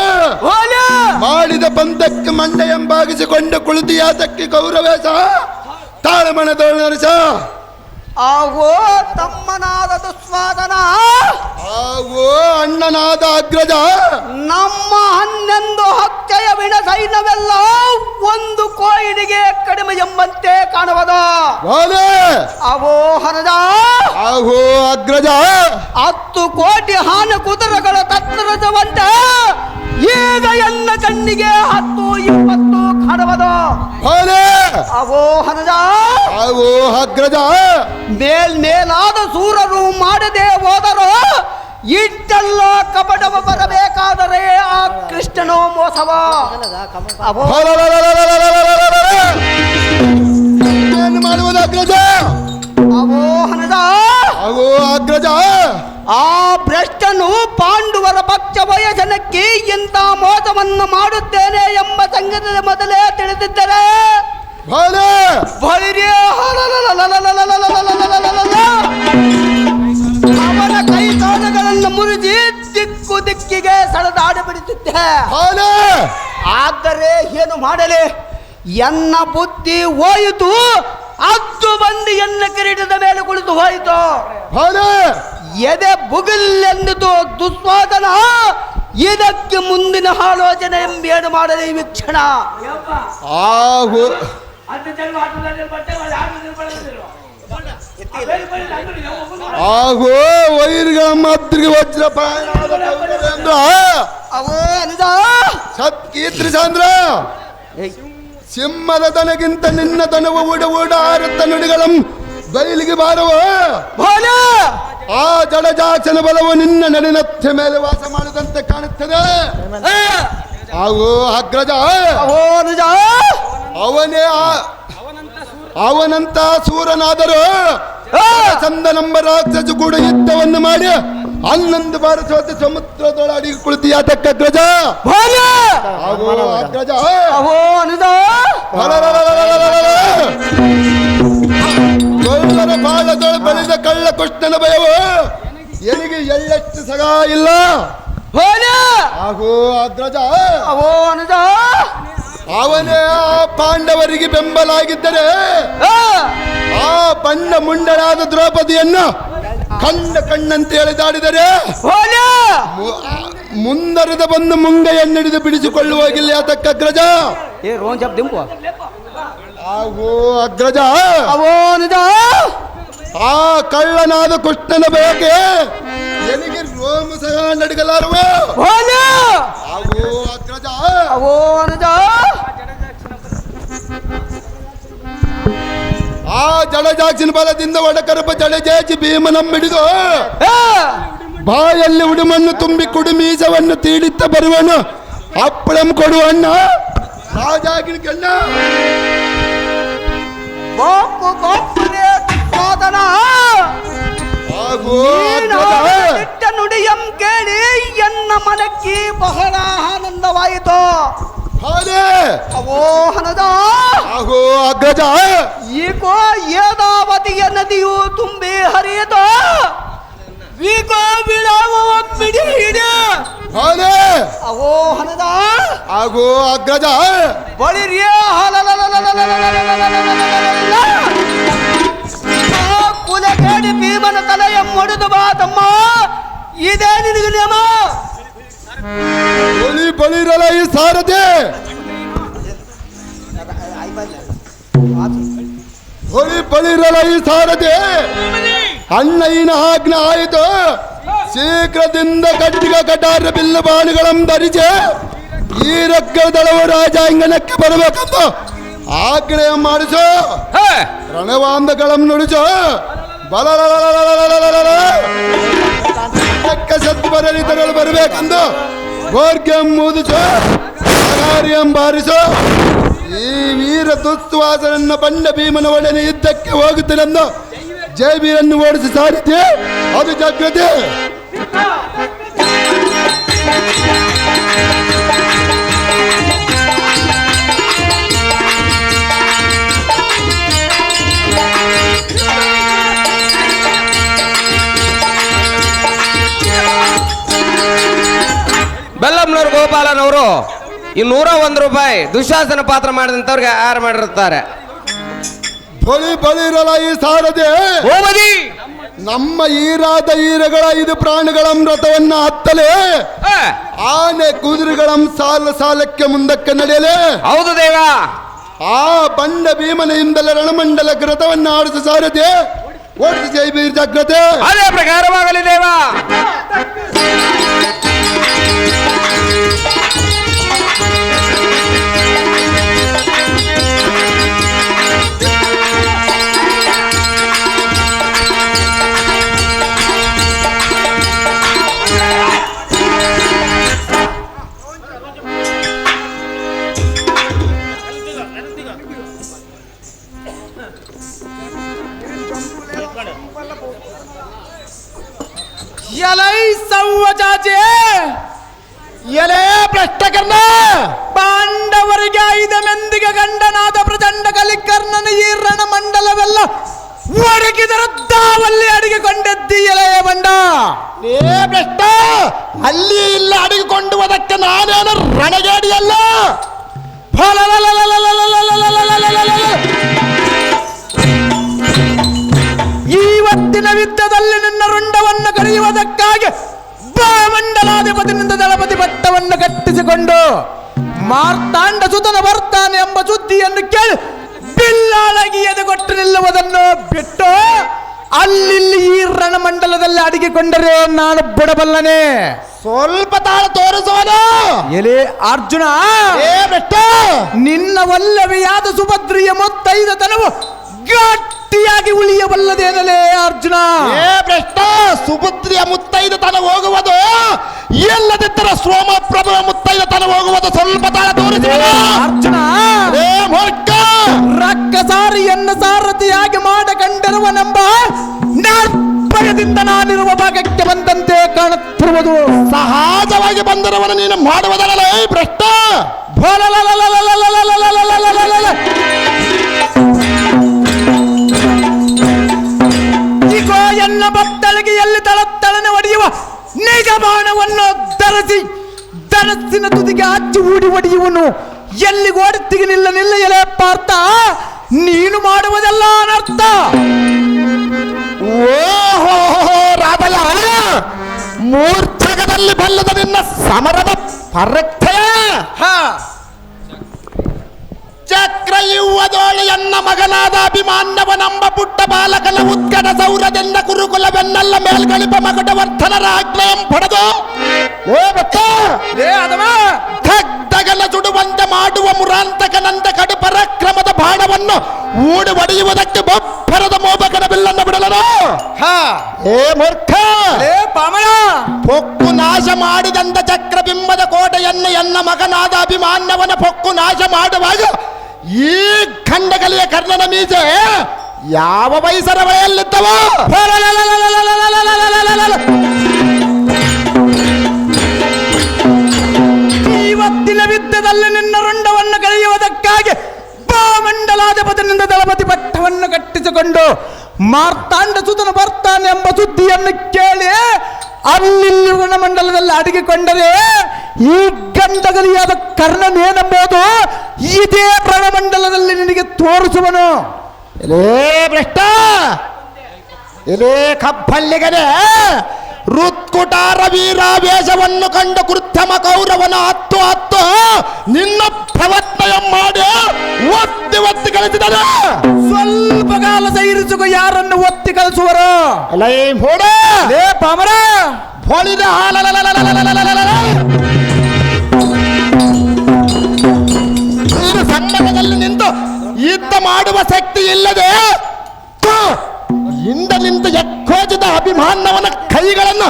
ಮಾಡಿದ ಪಂಥಕ್ಕೆ ಮಂಡ ಎಂಬಾಗಿಸಿಕೊಂಡು ಕುಳಿತು ಯಾತಕ್ಕೆ ಕೌರವೇಶ ತಾಳಮಣದೊಳ ನರಸ. ಅವೋ ತಮ್ಮನಾದ ದುಸ್ವಾದನ, ಹಾಗೂ ಅಣ್ಣನಾದ ಅಗ್ರಜ ನಮ್ಮ 11 ಹತ್ಯೆಯ ವಿಣ ಸೈನ್ಯವೆಲ್ಲ ಒಂದು ಕೋಯಿನಿಗೆ ಕಡಿಮೆ ಎಂಬಂತೆ ಕಾಣುವುದು. ಅವೋ ಹನದ ಹಾಗೂ ಅಗ್ರಜ 10 ಕೋಟಿ ಹಾನ ಕುದುರೆಗಳ ತತ್ತರದವಂತೆ ಈಗ ಎನ್ನ ಕಣ್ಣಿಗೆ 10-20 ಕಾಣುವುದು. ಅವೋ ಹನದ ಹಾಗೂ ಅಗ್ರಜ ಮೇಲಾದ ಸೂರರು ಮಾಡದೆ ಹೋದರು ಇಟ್ಟೆಲ್ಲ ಕಪಟವ ಬರಬೇಕಾದರೆ ಆ ಕೃಷ್ಣನು ಮೋಸವ. ಅವೋ ಏನು ಮಾಡುವುದು ಅಗ್ರಜ? ಅವೋ ಹನದ ಆಗೋ ಅಗ್ರಜ, ಆ ಭ್ರಷ್ಟನು ಪಾಂಡವರ ಪಕ್ಷ ವಯಸ್ಸನಕ್ಕೆ ಇಂಥ ಮೋಸವನ್ನು ಮಾಡುತ್ತೇನೆ ಎಂಬ ಸಂಗತಿಯ ಮೊದಲೇ ತಿಳಿದಿದ್ದರೆ ಭಲೆ ಅವನ ಕೈ ಕಾಲುಗಳನ್ನು ಮುರಿದು ದಿಕ್ಕು ದಿಕ್ಕಿಗೆ ಸೆಳೆದಾಡಬಿಡುತ್ತಿದ್ದೆ. ಭಲೆ ಆದರೆ ಏನು ಮಾಡಲಿ, ಎನ್ನ ಬುದ್ಧಿ ಹೋಯಿತು, ಹತ್ತು ಮಂದಿ ಎನ್ನ ಕಿರೀಟದ ಮೇಲೆ ಕುಳಿತು ಹೋಯಿತು. ಭಲೆ ಎದೆ ಬುಗಿಲ್ಲೆಂದಿತು ದುಸ್ವಾದನ. ಇದಕ್ಕೆ ಮುಂದಿನ ಆಲೋಚನೆ ಎಂಬೇನು ಮಾಡಲಿ ವೀಕ್ಷಣ. ಆಗೋ ಆಗೋ ವೈರಿಗಳ ಮದ್ರಿಗೆ ವಜ್ರ ಅವೋ ಅನಿದ ಸತ್ಕೀರ್ತಿ ಚಂದ್ರ, ಸಿಂಹದ ದನಗಿಂತ ನಿನ್ನ ದನವು ಓಡಾರುತ್ತ ನುಡಿಗಳಂ ಬಯಲಿಗೆ ಬಾರವ. ಭೋಲೆ ಆ ಜಡಜಾಚನ ಬಲವು ನಿನ್ನ ನಡಿನತ್ತೆ ಮೇಲೆ ವಾಸ ಮಾಡಿದಂತೆ ಕಾಣುತ್ತದೆ. ಆಗೋ ಅಗ್ರಜ, ಅವೋ ಅನಿದ ಅವನಂತ ಸೂರನಾದರೂ ಚಂದನಂಬ ರಾಕ್ಷಸ ಕೂಡ ಯುದ್ಧವನ್ನು ಮಾಡಿ 11 ಬಾರ ಸೋತು ಸಮುದ್ರದೊಳಗೆ ಕುಳಿತು ಯಾತಕ್ಕ ಅಗ್ರಜ? ಭೋಲೆ ಆಗೋ ಅಗ್ರಜ, ಅವೋ ಅನಿದ ಕೊಳ್ಳರ ಬಾಳದೊಳ ಬೆಳೆದ ಕಳ್ಳ ಕೃಷ್ಣನ ಭಯವು ಎನಿಗೆ ಎಳ್ಳಷ್ಟು ಸಗ ಇಲ್ಲ. ಭೋಲೆ ಆಗೋ ಅಗ್ರಜ, ಅವೋ ಅನಿದ ಅವನೇ ಆ ಪಾಂಡವರಿಗೆ ಬೆಂಬಲಾಗಿದ್ದರೆ ಆ ಬಣ್ಣ ಮುಂಡಳಾದ ದ್ರೌಪದಿಯನ್ನು ಕಣ್ಣಂತೆ ಎಳೆದಾಡಿದರೆ ಭೋಲೆ ಮುಂದರದ ಬಂದು ಮುಂಗೈಯನ್ನಿಡಿದು ಬಿಡಿಸಿಕೊಳ್ಳುವ ಹೋಗಿಲ್ಲ ಯಾತಕ್ಕ ಅಗ್ರಜ? ಏ ರೋನ್ ಜಪ್ ದಿಂಪು ಆಗೋ ಅಗ್ರಜ, ಅವೋ ಅನಿದ ಆ ಕಳ್ಳನಾದ ಕೃಷ್ಣನ ಬಯಕೆ ಎನಿಗೆ ರೋಮ ಸಹ ನಡಗಲಾರುವ. ಭೋಲೆ ಆಗೋ ಅಗ್ರಜ, ಅವೋ ಅನಿದ ಆ ಜಡಜಾಕ್ಷಿನ ಬಲದಿಂದ ಒಡಕರಪ ಜಡಜಾಚಿ ಭೀಮನಂ ಹಿಡಿದು ಬಾಯಲ್ಲಿ ಉಡುಮನ್ನು ತುಂಬಿ ಕುಡುಮೀಸವನ್ನು ತೀಡಿತ್ತ ಬರುವನು ಅಪ್ಪಳಂ ಕೊಡುವಣ್ಣ ರಾಜಾಗಿನ ಕಣ್ಣ. ಗೋಪು ಗೋಪುರೇ ದುಸ್ವಾದನ. ಆಗೋ ನೀನು ಅಗ್ರಜ, ದಿಟ್ಟ ನುಡಿಯಂ ಕೇಳಿ ಎನ್ನ ಮನಕ್ಕೆ ಬಹಳ ಆನಂದವಾಯಿತು. ಹಾಲೆ ಅವೋ ಹನದ ಆಗೋ ಅಗ್ರಜ, ಈಗೋ ಏದಾವತಿಯ ನದಿಯು ತುಂಬಿ ಹರಿಯಿತು. ವೀಗೋ ಬಿಳಾವ ಬಿಡಿ ಹಿಡಿ. ಹಾಲೆ ಅವೋ ಹನದ ಆಗೋ ಅಗ್ರಜ, ಬಳಿರಿಯ ಕುಲಕೇಡಿ ಭೀಮನ ತಲೆಯ ಮೊಡೆದು ಬಾ ತಮ್ಮ, ಇದೇ ನಿನಗೆ ನಿಯಮ. ಬಳಿ ಬಳಿರಲ ಈ ಸಾರಥಿ, ಬಳಿ ಬಳಿರಲ ಈ ಸಾರಥಿ, ಅಣ್ಣಯ್ಯನ ಆಜ್ಞೆ ಆಯಿತು. ಶೀಘ್ರದಿಂದ ಕಟ್ಟಿಗ ಕಟಾರ ಬಿಲ್ಲು ಬಾಣುಗಳಂ ಧರಿಸಿ ಈ ರಕ್ಕದಳವ ರಾಜ ಅಂಗಣಕ್ಕೆ ಬರಬೇಕಂತ ಆಜ್ಞೆ ಮಾಡಿಸು. ರಣವಾಂದಗಳಂ ನುಡಿಸು. ಸತ್ತು ಬರಲಿ ತರಲು ಬರಬೇಕಂದು ಗೋರ್ಗ್ಯಂ ಮೂದಿಸು, ಅನಾರ್ಯಂ ಬಾರಿಸು. ಈ ವೀರ ದುಸ್ವಾಸನನ್ನ ಬಂಡ ಭೀಮನ ಒಡನೆ ಯುದ್ಧಕ್ಕೆ ಹೋಗುತ್ತೇನೆಂದು ಜೈಬೀರನ್ನು ಓಡಿಸಿ ಸಾರಿದ್ದೆ ಅದು ಜಾಗ್ರತೆ. ಬೆಲ್ಲಮ್ನವ್ರು ಗೋಪಾಲನವರು ಈ 101 ರೂಪಾಯಿ ದುಶಾಸನ ಪಾತ್ರ ಮಾಡಿದಂಥವ್ರಿಗೆ ಆಹಾರ ಮಾಡಿರುತ್ತಾರೆ. ಬಳಿ ಬಳಿರಲ ಈ ಸಾರದೆ ಓಮದಿ ನಮ್ಮ ಈರಾದ ಈರಗಳ 5 ಪ್ರಾಣಿಗಳ ರಥವನ್ನ ಹತ್ತಲೇ ಆನೆ ಕುದುರೆಗಳಂ ಸಾಲ ಸಾಲಕ್ಕೆ ಮುಂದಕ್ಕೆ ನಡೆಯಲೇ. ಹೌದು ದೇವ. ಆ ಬಂಡ ಭೀಮನೆಯಿಂದಲೇ ರಣಮಂಡಲ ರಥವನ್ನ ಆಡಿಸ ಸಾರದೆ ಓಡಿಸಿ ಜೈಬೀರ್ ಜಾಗ್ರತೆ. ಅದೇ ಪ್ರಕಾರವಾಗಲಿ ದೇವ. ಎಲೈ ಸವ್ವ ಚಾಚೆ ಎಲೆ ಭ್ರಷ್ಟಕರ್ಣ ಪಾಂಡವರಿಗೆ 5 ಮಂದಿಗೆ ಗಂಡನಾದ ಪ್ರಚಂಡ ಕಲಿಕರ್ಣನ ಈ ರಣಮಂಡಲವೆಲ್ಲ ಒಡಗಿದರ ದಾವಲ್ಲಿ ಅಡಿಗೆಕೊಂಡದ್ದಿ ಎಲೆ ಬಂಡ ಏ ಭ್ರಷ್ಟ ಅಲ್ಲಿ ಇಲ್ಲ ಅಡಿಗೆಕೊಂಡುವುದಕ್ಕೆ ನಾನೇನು ರಣಗೇಡಿಯಲ್ಲ ಇವತ್ತಿನ ಯುದ್ಧದಲ್ಲಿ ನಿನ್ನ ರುಂಡವನ್ನು ಕರೆಯುವುದಕ್ಕಾಗಿ ಮಂಡಲಾಧಿಪತಿನಿಂದ ದಳಪತಿ ಪಟ್ಟವನ್ನು ಕಟ್ಟಿಸಿಕೊಂಡು ಮಾರ್ತಾಂಡ ಸುತನ ಬರ್ತಾನೆ ಎಂಬ ಸುದ್ದಿಯನ್ನು ಕೇಳಿ ಬಿಲ್ಲಾಳಗಿ ಎದೆಗೊಟ್ಟು ನಿಲ್ಲುವುದನ್ನು ಬಿಟ್ಟು ಅಲ್ಲಿ ಈ ರಣಮಂಡಲದಲ್ಲಿ ಅಡಗಿಕೊಂಡರೆ ನಾನು ಬಿಡಬಲ್ಲನೆ. ಸ್ವಲ್ಪ ತಾಳ ತೋರಿಸೋನು ಎಲೆ ಅರ್ಜುನ. ನಿನ್ನ ವಲ್ಲವಿಯಾದ ಸುಭದ್ರಿಯ ಮುತ್ತೈದತನವು ಗಟ್ಟಿಯಾಗಿ ಉಳಿಯಬಲ್ಲದೇನಲೇ ಅರ್ಜುನ. ಭ್ರಷ್ಟ ಸುಭದ್ರಿಯ ಮುತ್ತೈದತನ ಹೋಗುವುದು ಎಲ್ಲದಿದ್ದರೆ ಸೋಮಪ್ರಭುವ ಮುತ್ತೈದತನ ಹೋಗುವುದು. ಸ್ವಲ್ಪ ತಾಳ ತೋರಿಸ ಅರ್ಜುನ. ರಕ್ಕಸಾರಿಯನ್ನು ಸಾರಥಿಯಾಗಿ ಮಾಡಕಂಡಿರುವನೆಂಬ ನಿರ್ಭಯದಿಂದ ನಾನಿರುವ ಭಾಗಕ್ಕೆ ಬಂದಂತೆ ಕಾಣುತ್ತಿರುವುದು. ಸಹಜವಾಗಿ ಬಂದಿರುವನು ನೀನು ಮಾಡುವುದಲ್ಲ ಭ್ರಷ್ಟ. ಇಗೋ ಎನ್ನ ಬತ್ತಳಿಗೆ ಎಲ್ಲಿ ತಳತ್ತಳನೆ ಒಡೆಯುವ ನಿಜ ಬಾಣವನ್ನು ಧರಸಿನ ತುದಿಗೆ ಹಚ್ಚಿ ಹೂಡಿ ಒಡೆಯುವನು. ಎಲ್ಲಿಗೆ ಓಡುತ್ತಿಗೆ ನಿಲ್ಲ ಎಲೆ ಪಾರ್ಥ, ನೀನು ಮಾಡುವುದೆಲ್ಲ ಅನರ್ಥ. ಓಹೋ ರಾಧಯ, ಮೂರ್ಛಕದಲ್ಲಿ ಬಲ್ಲದ ನಿನ್ನ ಸಮರದ ಪರಕ್ತಯ ಚಕ್ರ ಯುವದೋಳಿಯನ್ನ ಮಗನಾದ ಅಭಿಮಾನ್ಯವನಂಬ ಪುಟ್ಟ ಬಾಲಕನ ಉತ್ಕಟ ಸೌರದಿಂದ ಕುರುಕುಲವೆನ್ನೆಲ್ಲ ಮೇಲ್ಗಳಿಪ ಮಗಡ ವರ್ತನರ ಆಜ್ಞೆಯಂ ಪಡೆದು ದಗ್ಧಗಲ ಸುಡುವಂತೆ ಮಾಡುವ ಮುರಾಂತಕನಂದ ಕಡು ಪರಾಕ್ರಮದ ಬಾಣವನ್ನು ಊಡು ಒಡೆಯುವುದಕ್ಕೆ ಬೊಬ್ಬರದ ಮೋಬಕನ ಬಿಲ್ಲನ್ನು ಬಿಡಲನು. ಏ ಮೂರ್ಖ, ಪೊಕ್ಕು ನಾಶ ಮಾಡಿದಂತ ಚಕ್ರಬಿಂಬದ ಕೋಟೆಯನ್ನು ಎನ್ನ ಮಗನಾದ ಅಭಿಮಾನ್ಯವನ ಪೊಕ್ಕು ನಾಶ ಮಾಡುವಾಗ ಈ ಖಂಡಗಲಿಯ ಕರ್ಣನ ಮೀಸೆ ಯಾವ ವಯಸ್ಸರ ಬಯಲ್ಲಿದ್ದವ? ಇವತ್ತಿನ ಯುದ್ಧದಲ್ಲಿ ನಿನ್ನ ರುಂಡವನ್ನು ಕಳೆಯುವುದಕ್ಕಾಗಿ ಮಂಡಲಾಧಿಪತಿನಿಂದ ದಳಪತಿ ಪಟ್ಟವನ್ನು ಕಟ್ಟಿಸಿಕೊಂಡು ಮಾರ್ತಾಂಡ ಸುತನ ಬರ್ತಾನೆ ಎಂಬ ಸುದ್ದಿಯನ್ನು ಕೇಳಿ ಅಲ್ಲಿ ರಣಮಂಡಲದಲ್ಲಿ ಅಡಗಿಕೊಂಡರೆ ಈ ಗಂಡಗಲಿಯಾದ ಕರ್ಣನೇನೆಂಬುದು ಇದೇ ರಣಮಂಡಲದಲ್ಲಿ ನಿನಗೆ ತೋರಿಸುವನು. ಎಲೇ ಭ್ರಷ್ಟ, ಎಲೇ ಕಬ್ಬಲ್ಲಿಗನೆ, ಋತ್ಕುಟಾರ ವೀರಾವೇಶವನ್ನು ಕಂಡು ಕೃತ್ಯಮ ಕೌರವನ ಹತ್ತು ನಿನ್ನ ಪ್ರವರ್ತನೆ ಮಾಡಿ ಒತ್ತಿ ಕಳಿಸಿದ. ಸ್ವಲ್ಪ ಕಾಲ ಸೈರಿಸುವ ಯಾರನ್ನು ಒತ್ತಿ ಕಳಿಸುವರು? ಸಮ್ಮತದಲ್ಲಿ ನಿಂತು ಯುದ್ಧ ಮಾಡುವ ಶಕ್ತಿ ಇಲ್ಲದೆ ಹಿಂದ ನಿಂತು ಎಕ್ಕೋಜಿದ ಅಭಿಮಾನವನ ಕೈಗಳನ್ನು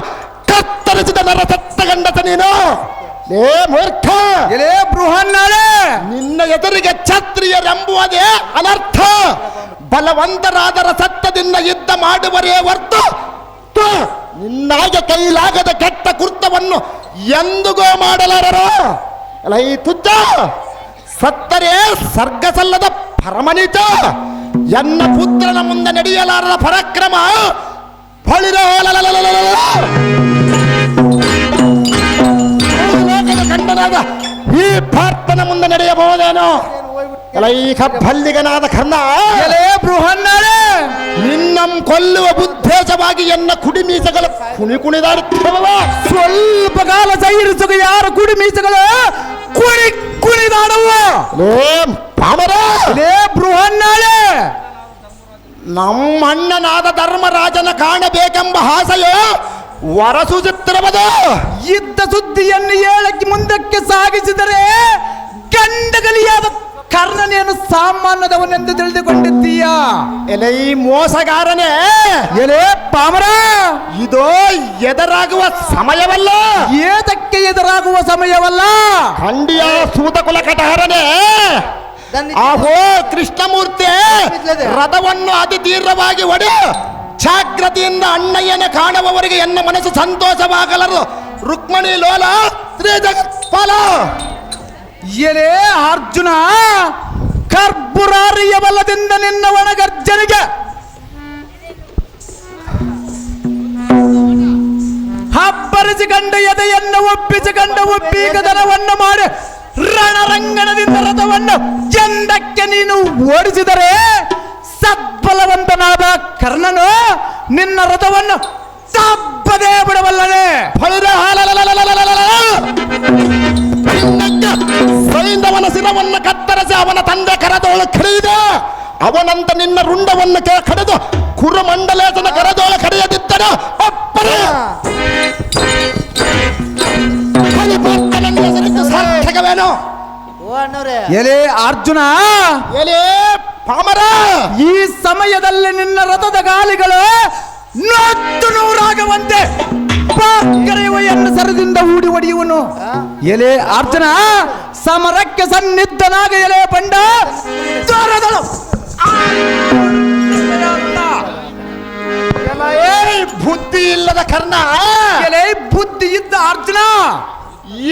ಕತ್ತರಿಸಿದ ನರಸತ್ತ ಗಂಡಸ ನೀನು. ಲೇ ಮೂರ್ಖ, ಎಲೇ ಬೃಹನ್ನಾಳೆ, ನಿನ್ನ ಎದುರಿಗೆ ಕ್ಷತ್ರಿಯರೆಂಬುವುದೇ ಅನರ್ಥ. ಬಲವಂತರಾದರ ಸತ್ತದಿಂದ ಯುದ್ಧ ಮಾಡುವರೇ ಹೊರ್ತು ನಿನ್ನಾಗೆ ಕೈಲಾಗದ ಕೆಟ್ಟ ಕೃತ್ಯವನ್ನು ಎಂದಿಗೂ ಮಾಡಲಾರರು. ಅಲ್ಲ ಈ ತುಜ್ಜ ಸತ್ತರೇ ಸರ್ಗ ಸಲ್ಲದ ಪರಮನೀಚ, ಎನ್ನ ಪುತ್ರನ ಮುಂದೆ ನಡೆಯಲಾರದ ಪರಾಕ್ರಮ ಕಂಡನಾದ ಈ ಪಾರ್ಥನ ಮುಂದೆ ನಡೆಯಬಹುದೇನೋ? ಅಲ್ಲ ಈ ಕಬ್ಬಲ್ಲಿಗನಾದ ಕರ್ಣ, ಬೃಹನ್ನಾಳೆ, ನಿನ್ನಂ ಕೊಲ್ಲುವ ಉದ್ದೇಶವಾಗಿ ಎನ್ನ ಕುಡಿಮೀಸಗಳ ಕುಣಿದಾಡುತ್ತವ. ಸ್ವಲ್ಪ ಕಾಲ ಸೈರಿಸುವ ಯಾರ ಕುಡಿಮೀಸಗಳು ಕುಣಿದಾಡುವ ಬೃಹನ್ನಾಳೆ. ನಮ್ಮಣ್ಣನಾದ ಧರ್ಮರಾಜನ ಕಾಣಬೇಕೆಂಬ ಆಸೆಯು ವರಸುಚಿತ್ರವದು. ಯುದ್ಧ ಸುದ್ದಿಯನ್ನು ಹೇಳಕ್ಕೆ ಮುಂದಕ್ಕೆ ಸಾಗಿಸಿದರೆ ಗಂಡಗಲಿಯಾದ ಕರ್ಣನೇನು ಸಾಮಾನ್ಯದವನೆಂದು ತಿಳಿದುಕೊಂಡಿದ್ದೀಯ? ಎಲೆ ಈ ಮೋಸಗಾರನೇ, ಎಲೆ ಪಾಮರ, ಇದೋ ಎದುರಾಗುವ ಸಮಯವಲ್ಲ. ಏತಕ್ಕೆ ಎದುರಾಗುವ ಸಮಯವಲ್ಲ? ಖಂಡಿಯ ಸೂತಕುಲ ಕಟಹರನೇ, ಆಹೋ ಕೃಷ್ಣಮೂರ್ತಿ, ರಥವನ್ನು ಅತಿ ತೀವ್ರವಾಗಿ ಒಡೆ ಜಾಗ್ರತೆಯಿಂದ ಅಣ್ಣಯ್ಯನ ಕಾಣುವವರಿಗೆ ಎನ್ನ ಮನಸ್ಸು ಸಂತೋಷವಾಗಲರು. ರುಕ್ಮಣಿ ಲೋಲ ಶ್ರೀ ಜಗತ್ಪಾಲ. ಎಲೆ ಅರ್ಜುನ, ಕರ್ಪುರಾರಿಯ ಬಲದಿಂದ ನಿನ್ನ ಒಣಗರ್ಜನಿಗೆ ಹಬ್ಬರಿಸಿಕೊಂಡ ಎದೆಯನ್ನು ಒಪ್ಪಿಸಿಕೊಂಡ ಒಪ್ಪೀಗದನವನ್ನು ಮಾಡಿ ರಣರಂಗಣದಿಂದ ರಥವನ್ನು ಎಂದಕ್ಕೆ ನೀನು ಓಡಿಸಿದರೆ ಸದ್ಬಲವಂತನಾದ ಕರ್ಣನು ನಿನ್ನ ರಥವನ್ನು ತಪ್ಪದೇ ಬಿಡಬಲ್ಲನೆ. ಸೈಂಧವನ ಶಿರವನ್ನು ಕತ್ತರಿಸಿ ಅವನ ತಂದೆ ಕರದೋಳು ಕಡಿದ. ಅವನಂತ ನಿನ್ನ ರುಂಡವನ್ನು ಕಡಿದು ಕುರುಮಂಡಲೇಶನ ಕರದೋಳು ಕಡಿಯದಿದ್ದರೆ ಅಪ್ಪರೇ ಸಾರ್ಥಕವೇನು? ಎಲೆ ಅರ್ಜುನ, ಎಲೆ ಪಾಮರ, ಈ ಸಮಯದಲ್ಲಿ ನಿನ್ನ ರಥದ ಗಾಲಿಗಳು ನೂತ್ತು ನೂರಾಗುವಂತೆ ಕರೆಯುವೆಯನ್ನು ಸರದಿಂದ ಹೂಡಿ ಹೊಡೆಯುವನು. ಎಲೆ ಅರ್ಜುನ, ಸಮರಕ್ಕೆ ಸನ್ನಿಧನಾಗ ಎಲೆ ಬಂಡ ತೋರದಳು. ಬುದ್ಧಿ ಇಲ್ಲದ ಕರ್ಣ, ಎಲೆ ಬುದ್ಧಿ ಇದ್ದ ಅರ್ಜುನ,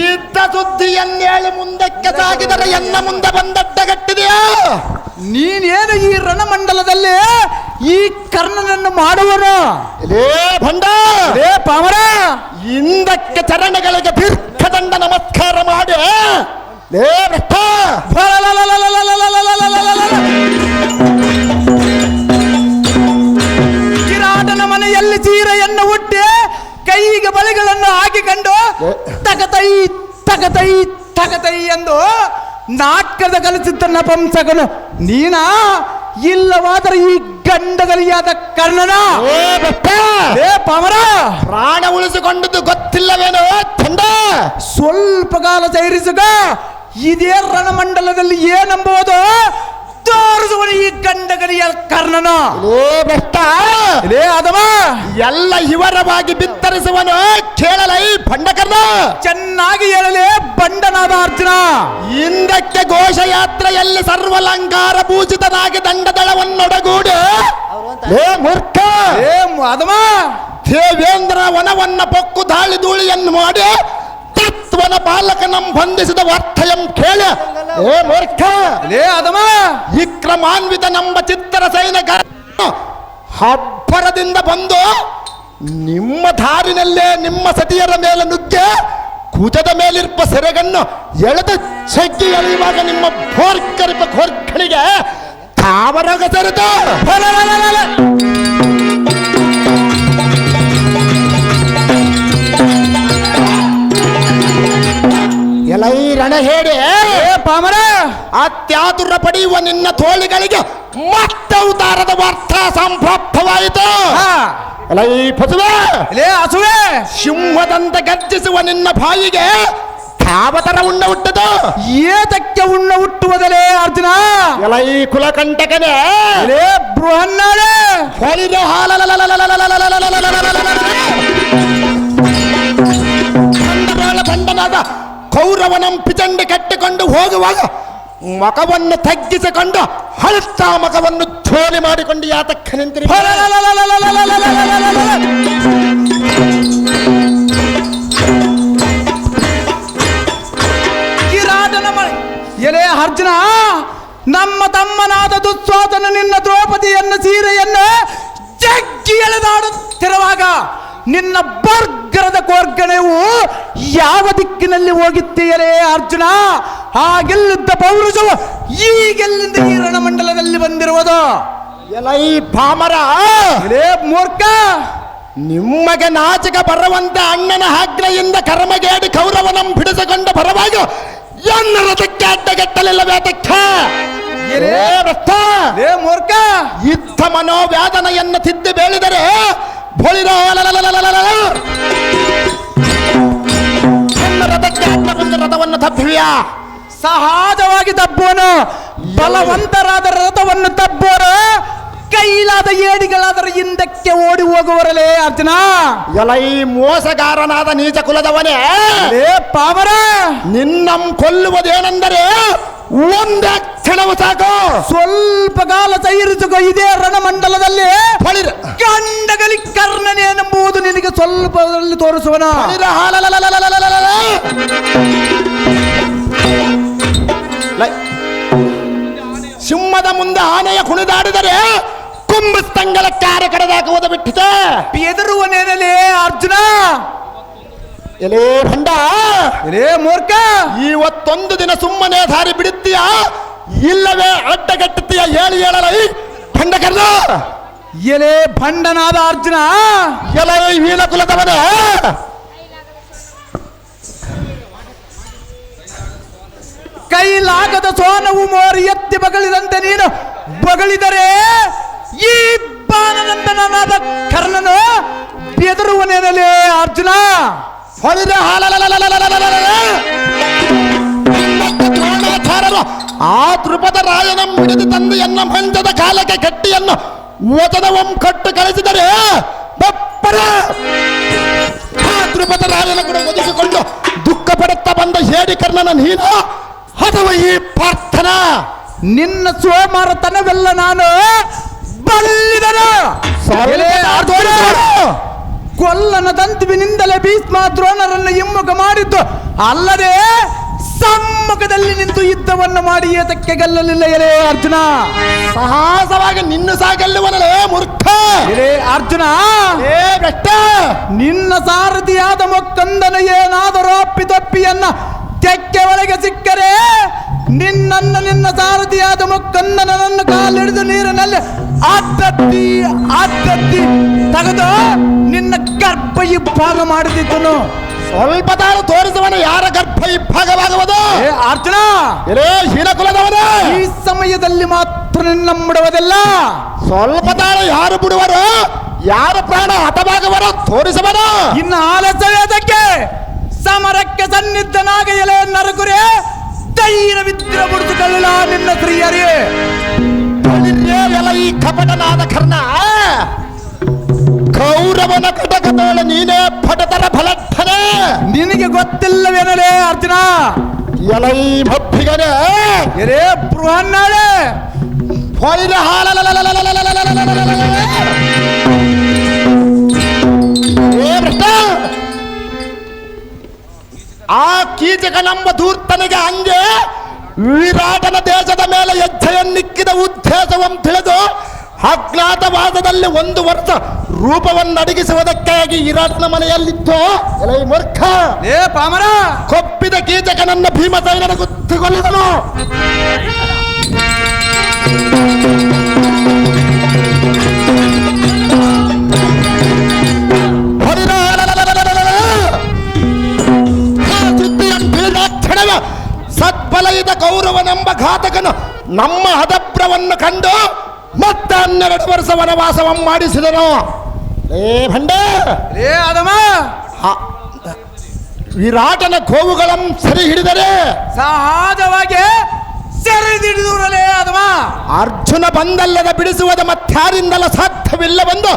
ಇದ್ದ ಸುದ್ದಿಯನ್ನೇಳಿ ಮುಂದಕ್ಕೆ ಸಾಗಿದರೆ ಎನ್ನ ಮುಂದೆ ಬಂದಡ್ಡಗಟ್ಟಿದೆಯಾ? ನೀನೇನು ಈ ರಣಮಂಡಲದಲ್ಲಿ ಈ ಕರ್ಣನನ್ನು ಮಾಡುವನು? ಲೇ ಭಂಡ, ಲೇ ಪಾಮರ, ಹಿಂದಕ್ಕೆ ಚರಣಗಳಿಗೆ ದೀರ್ಘದಂಡ ನಮಸ್ಕಾರ ಮಾಡಿ ಲೇ ಭ್ರಷ್ಟ. ಕಿರಾಟನ ಮನೆಯಲ್ಲಿ ಸೀರೆಯನ್ನು ಹುಟ್ಟಿ ಕೈಗೆ ಬಳೆಗಳನ್ನು ಹಾಕಿಕೊಂಡು ತಗತೈ ತಗತೈ ತಗತೈ ಎಂದು ನಾಟ್ಕದ ಕಲಿಸಿದ್ದ ನಪಂಸಕನು ನೀನಾ? ಇಲ್ಲವಾದರೆ ಈ ಗಂಡಗಲಿಯಾದ ಕರ್ಣನ? ಲೇ ಪಾಮರ, ಪ್ರಾಣ ಉಳಿಸಿಕೊಂಡದ್ದು ಗೊತ್ತಿಲ್ಲವೇನೋ ತಂಡ? ಸ್ವಲ್ಪ ಕಾಲ ಸೇರಿಸುಗ. ಇದೇ ರಣಮಂಡಲದಲ್ಲಿ ಏನಂಬುದು ತೋರಿಸುವ ಈ ಗಂಡಗಲಿಯ ಕರ್ಣನ. ಲೇ ಭ್ರಷ್ಟ, ಲೇ ಅದವ, ಎಲ್ಲ ಇವರವಾಗಿ ಬಿತ್ತರಿಸುವನು ಕೇಳಲೈ ಭಂಡಕರ್ಣ. ಚೆನ್ನಾಗಿ ಹೇಳಲೇ ಬಂಡನಾದ ಅರ್ಜುನ. ಹಿಂದಕ್ಕೆ ಘೋಷಯಾತ್ರೆಯಲ್ಲಿ ಸರ್ವಲಂಕಾರ ಭೂಷಿತನಾಗಿ ದಂಡದಳವನ್ನೊಡಗೂಡಿ ಲೇ ಮೂರ್ಖ, ಲೇ ಅದವ, ದೇವೇಂದ್ರ ವನವನ್ನ ಪೊಕ್ಕು ದಾಳಿ ಧೂಳಿಯನ್ನು ಮಾಡಿ ತತ್ವನ ಪಾಲಕನಂ ಬಂಧಿಸಿದ ವಾರ್ತೆಯಂ ಕೇಳ. ಏ ಮೂರ್ಖ, ಲೇ ಅದವ, ವಿಕ್ರಮಾನ್ವಿತ ನಂಬ ಚಿತ್ತರ ಸೈನಿಕ ಹಬ್ಬರದಿಂದ ಬಂದು ನಿಮ್ಮ ದಾರಿನಲ್ಲೇ ನಿಮ್ಮ ಸತಿಯರ ಮೇಲೆ ನುಗ್ಗೆ ಕೂತದ ಮೇಲಿರುವ ಸೆರೆಗನ್ನು ಎಳೆದು ಜಗ್ಗಿ ಎಳೆಯುವಾಗ ನಿಮ್ಮ ಭೋರ್ಕರಿಪ ಖೋರ್ಕಳಿಗೆ ತಾವರಗ ಸರಿತ. ಎಲೈ ರಣ ಹೇಳಿ ಪಾಮರ, ಅತ್ಯಾತುರ ಪಡೆಯುವ ನಿನ್ನ ತೋಳಿಗಳಿಗೆ ಮತ್ತೆ ಅವತಾರದ ವಾರ್ತಾ ಸಂಪ್ರಾಪ್ತವಾಯಿತು. ಎಲೈ ಪಸುವೆ, ಲೇ ಹಸುವೆ, ಸಿಂಹದಂತ ಗರ್ಜಿಸುವ ನಿನ್ನ ಬಾಯಿಗೆ ತಾವತರ ಉಣ್ಣ ಹುಟ್ಟದು. ಏತಕ್ಕೆ ಉಣ್ಣ ಹುಟ್ಟುವುದಲೇ ಅರ್ಜುನ? ಎಲೈ ಕುಲಕಂಟಕನೇ, ಲೇ ಬೃಹನ್ನಾಳೆ, ಹೊಲಿಗೆ ಬಂಡನಾದ ಕೌರವನಂ ಪಿಚಂಡಿ ಕಟ್ಟಿಕೊಂಡು ಹೋಗುವಾಗ ಮಖವನ್ನು ತಗ್ಗಿಸಿಕೊಂಡು ಹಳ್ತಾ ಮಖವನ್ನು ಧೋಲಿ ಮಾಡಿಕೊಂಡು ಯಾತಕ್ಕ ನಿಂತಿರಿ? ಕಿರಾಟನ ಮನೆ ಎಲೆ ಅರ್ಜುನ, ನಮ್ಮ ತಮ್ಮನಾದ ದುಸ್ವಾಸನ ನಿನ್ನ ದ್ರೌಪದಿಯನ್ನು ಸೀರೆಯನ್ನು ಜಗ್ಗಿ ಎಳೆದಾಡುತ್ತಿರುವಾಗ ನಿನ್ನ ಬರ್ಗರದ ಕೋರ್ಗಣೆಯು ಯಾವ ದಿಕ್ಕಿನಲ್ಲಿ ಹೋಗಿತ್ತೀಯರೇ ಅರ್ಜುನ? ಹಾಗೆಲ್ಲಿದ್ದ ಪೌರುಷವು ಈಗೆಲ್ಲಿಂದ ಈ ರಣಮಂಡಲದಲ್ಲಿ ಬಂದಿರುವುದು? ಎಲೈ ಪಾಮರ, ಲೇ ಮೂರ್ಖ, ನಿಮಗೆ ನಾಚಿಕ ಬರುವಂತ ಅಣ್ಣನ ಆಜ್ಞೆಯಿಂದ ಕರ್ಮಗೇಡಿ ಕೌರವನಂ ಬಿಡಿಸಿಕೊಂಡ ಬರುವಾಗ ಎನ್ನ ರಥಕ್ಕೆ ಅಡ್ಡಗಟ್ಟಲಿಲ್ಲವೇ ತಕ್ಕ? ಲೇ ಮೂರ್ಖ, ಯುದ್ಧ ಮನೋವ್ಯಾದನೆಯನ್ನು ತಿದ್ದಿ ಬೇಳಿದರೆ ಭೊಳಿರೋ ರಥಕ್ಕೆ ಅಡ್ಡ ಬಂದ ರಥವನ್ನು ತಪ್ಪಿವ್ಯಾ? ಸಹಜವಾಗಿ ತಪ್ಪುವನು. ಬಲವಂತರಾದ ರಥವನ್ನು ತಪ್ಪುವರು, ಕೈಲಾದ ಏಡಿಗಳಾದರೆ ಹಿಂದಕ್ಕೆ ಓಡಿ ಹೋಗುವರಲೇ ಅರ್ಜುನ. ಎಲೈ ಮೋಸಗಾರನಾದ ನೀಚ ಕುಲದವನೇ, ಲೇ ಪಾಮರ, ನಿನ್ನಂ ಕೊಲ್ಲುವುದೇನೆಂದರೆ ಒಂದೇ ಕ್ಷಣವು ಸಾಕು. ಸ್ವಲ್ಪ ಕಾಲ ಸೈರಿಸುವ ಇದೇ ರಣಮಂಡಲದಲ್ಲಿ ಗಂಡಗಲಿ ಕರ್ಣನೇನೆಂಬುದು ನಿನಗೆ ಸ್ವಲ್ಪದಲ್ಲಿ ತೋರಿಸುವನ. ಸಿಂಹದ ಮುಂದೆ ಆನೆಯ ಕುಣಿದಾಡಿದರೆ ಕುಂಭಸ್ತಂಗಲ ಕಾರ್ಯ ಕಡದಾಕುವುದು ಬಿಟ್ಟಿದೆ. ಎದುರುವನೇನಲೇ ಅರ್ಜುನ? ಎಲೇ ಭಂಡ, ಎಲೇ ಮೂರ್ಖ, ಇವತ್ತೊಂದು ದಿನ ಸುಮ್ಮನೆ ದಾರಿ ಬಿಡುತ್ತೀಯ ಇಲ್ಲವೇ ಅಡ್ಡಗಟ್ಟುತ್ತೀಯ? ಹೇಳಲೈ ಭಂಡಕರ್ಣ. ಎಲೆ ಭಂಡನಾದ ಅರ್ಜುನ, ಎಲೆ ವೀರ ಕುಲದವನೇ, ಕೈಲಾಗದ ಸೋನವು ಮೋರಿ ಎತ್ತಿ ಬಗಳಿದಂತೆ ನೀನು ಬಗಳಿದರೆ ಈ ಬಾನನಂದನಾದ ಕರ್ಣನು ಬೆದರುವನೇನಲೇ ಅರ್ಜುನ? ಹೊಳಿದ ಆ ದ್ರುಪದ ರಾಯನ ಹಿಡಿದು ತಂದು ಎನ್ನ ಮಂಚದ ಕಾಲಕ್ಕೆ ಗಟ್ಟಿಯನ್ನು ವಚನವಂ ಕಟ್ಟು ಕಳಿಸಿದರೆ ಬಪ್ಪರ ಆ ದ್ರುಪದ ರಾಯನ ಕೂಡ ಒದಿಸಿಕೊಂಡು ದುಃಖ ಪಡುತ್ತಾ ಬಂದ ಹೇಡಿ ಕರ್ಣನ ನೀನು ಅಥವಾ ಈ ಪ್ರಾರ್ಥನ? ನಿನ್ನ ಸೋಮಾರತನವೆಲ್ಲ ನಾನು ಬಲ್ಲಿದನು. ಕೊಲ್ಲನ ದಂತುವಿನಿಂದಲೇ ಭೀಷ್ಮ ದ್ರೋಣರನ್ನು ಹಿಮ್ಮುಖ ಮಾಡಿದ್ದು ಅಲ್ಲದೆ ಸಮ್ಮುಖದಲ್ಲಿ ನಿಂತು ಯುದ್ಧವನ್ನು ಮಾಡಿ ಏತಕ್ಕೆ ಗೆಲ್ಲಲಿಲ್ಲ ಎಲೆ ಅರ್ಜುನ? ಸಾಹಸವಾಗಿ ನಿನ್ನ ಸಾಗಲ್ಲುವನಲೇ ಮೂರ್ಖ. ಎಲೆ ಅರ್ಜುನ, ಏ ಬೆಟ್ಟ, ನಿನ್ನ ಸಾರಥಿಯಾದ ಮೊಕ್ಕಂದನ ಏನಾದರೂ ಅಪ್ಪಿತಪ್ಪಿಯನ್ನ ತೆಕ್ಕೆ ಒಳಗೆ ಸಿಕ್ಕರೆ ನಿನ್ನ ಸಾರಥಿಯಾದ ಮೊಕ್ಕಂದನನ್ನು ಕಾಲಿಡಿದು ನೀರಿನಲ್ಲಿ ಅದ್ದತ್ತಿ ತೆಗೆದು ನಿನ್ನ ಗರ್ಭ ಇಬ್ಬಾಗ ಮಾಡುತ್ತಿದ್ದನು. ಸ್ವಲ್ಪ ತಾಳು ತೋರಿಸುವನು ಯಾರ ಗರ್ಭ ಇಬ್ಬಾಗವಾಗುವುದು? ಅರ್ಜುನ, ಎಲೇ ಹೀನಕುಲದವನ, ಈ ಸಮಯದಲ್ಲಿ ಮಾತ್ರ ನಿನ್ನ ಬಿಡುವುದಿಲ್ಲ. ಸ್ವಲ್ಪ ತಾಳು ಯಾರು ಬಿಡುವರು, ಯಾರ ಪ್ರಾಣ ಹತಭಾಗವರೋ ತೋರಿಸುವನು. ಇನ್ನು ಆಲಸ್ಯವೇದಕ್ಕೆ ಸಮರಕ್ಕೆ ಸನ್ನಿಧನಾಗ ಎಲೆ ನರಕುರೆ ಧೈರ್ಯವಿದ್ರ ಮುಡಿದುಕೊಳ್ಳಲ ನಿನ್ನ ಸ್ತ್ರೀಯರೇ. ಎಲ್ಲ ಈ ಕಪಟನಾದ ಕರ್ಣ ಕೌರವನ ಕಟಕದೋಳ ನೀನೇ ಪಟತರ ಫಲಠನೆ. ನಿನಗೆ ಗೊತ್ತಿಲ್ಲವೇನಲೇ ಅರ್ಜುನ? ಎಲೈ ಭಪ್ಪಿಗನೇ, ಎರೇ ಬೃಹನ್ನಾಳೆ ಹೊಳಿದ ಆ ಕೀಚಕನೆಂಬ ಧೂರ್ತನಿಗೆ ಹಂಗೆ ವಿರಾಟನ ದೇಶದ ಮೇಲೆ ಹೆಜ್ಜೆಯನ್ನಿಕ್ಕಿದ ಉದ್ದೇಶವನ್ನು ತಿಳಿದು ಅಜ್ಞಾತವಾಸದಲ್ಲಿ 1 ವರ್ಷ ರೂಪವನ್ನು ಅಡಗಿಸುವುದಕ್ಕಾಗಿ ವಿರಾಟನ ಮನೆಯಲ್ಲಿತ್ತು. ಎಲೈ ಮೂರ್ಖ, ಏ ಪಾಮರ, ಕೊಪ್ಪಿದ ಕೀಚಕನನ್ನ ಭೀಮಸೇನನ ಗುತ್ತಿಗೊಳಿದನು. ಸದ್ಬಲೈದ ಕೌರವನೆಂಬ ಘಾತಕನು ನಮ್ಮ ಹದಪ್ರವನ್ನು ಕಂಡು ಮತ್ತೆ 12 ವರ್ಷ ವನವಾಸವನ್ನು ಮಾಡಿಸಿದನು. ಏ ಭಂಡ, ಏ ಆದಮ, ವಿರಾಟನ ಗೋವುಗಳನ್ನು ಸರಿ ಹಿಡಿದರೆ ಸಹಜವಾಗಿ ಸೆರೆದಿಡಿದೂರಲೇ ಆದಮ. ಅರ್ಜುನ ಬಂದಲ್ಲದ ಬಿಡಿಸುವುದ ಮತ್ತಾರಿಂದಲ ಸಾಧ್ಯವಿಲ್ಲವೆಂದು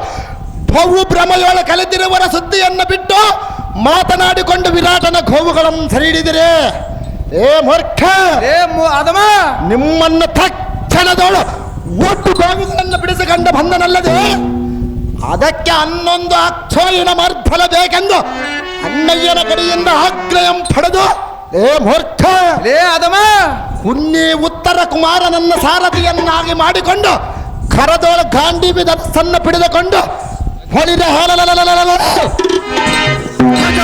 ಬಹು ಭ್ರಮೆಯೊಳ ಕಲೆದಿರುವರ ಸುದ್ದಿಯನ್ನು ಬಿಟ್ಟು ಮಾತನಾಡಿಕೊಂಡು ವಿರಾಟನ ಗೋವುಗಳನ್ನು ಸರಿ ಹಿಡಿದಿರೆ. ಏ ಮೂರ್ಖ, ಆದಮ, ನಿಮ್ಮನ್ನು ತಕ್ಷಣದೋಳು ಒಟ್ಟು ಗೋವುಗಳನ್ನು ಬಿಡಿಸಿಕೊಂಡು ಬಂದನಲ್ಲದೆ ಅದಕ್ಕೆ 11 ಅಕ್ಷೋಹಿಣ ಮರ್ಧಲ ಬೇಕೆಂದು ಅಣ್ಣಯ್ಯನ ಕಡೆಯಿಂದ ಆಜ್ಞೆಯಂ ಪಡೆದು. ಏ ಮೂರ್ಖ, ಲೇ ಆದಮ, ಹುನ್ನಿ ಉತ್ತರ ಕುಮಾರನನ್ನ ಸಾರಥಿಯನ್ನಾಗಿ ಮಾಡಿಕೊಂಡು ಕರದೋಳ ಗಾಂಡೀವಿ ಧನಸ್ಸನ್ನು ಹಿಡಿದುಕೊಂಡು ಹೊಳಿದ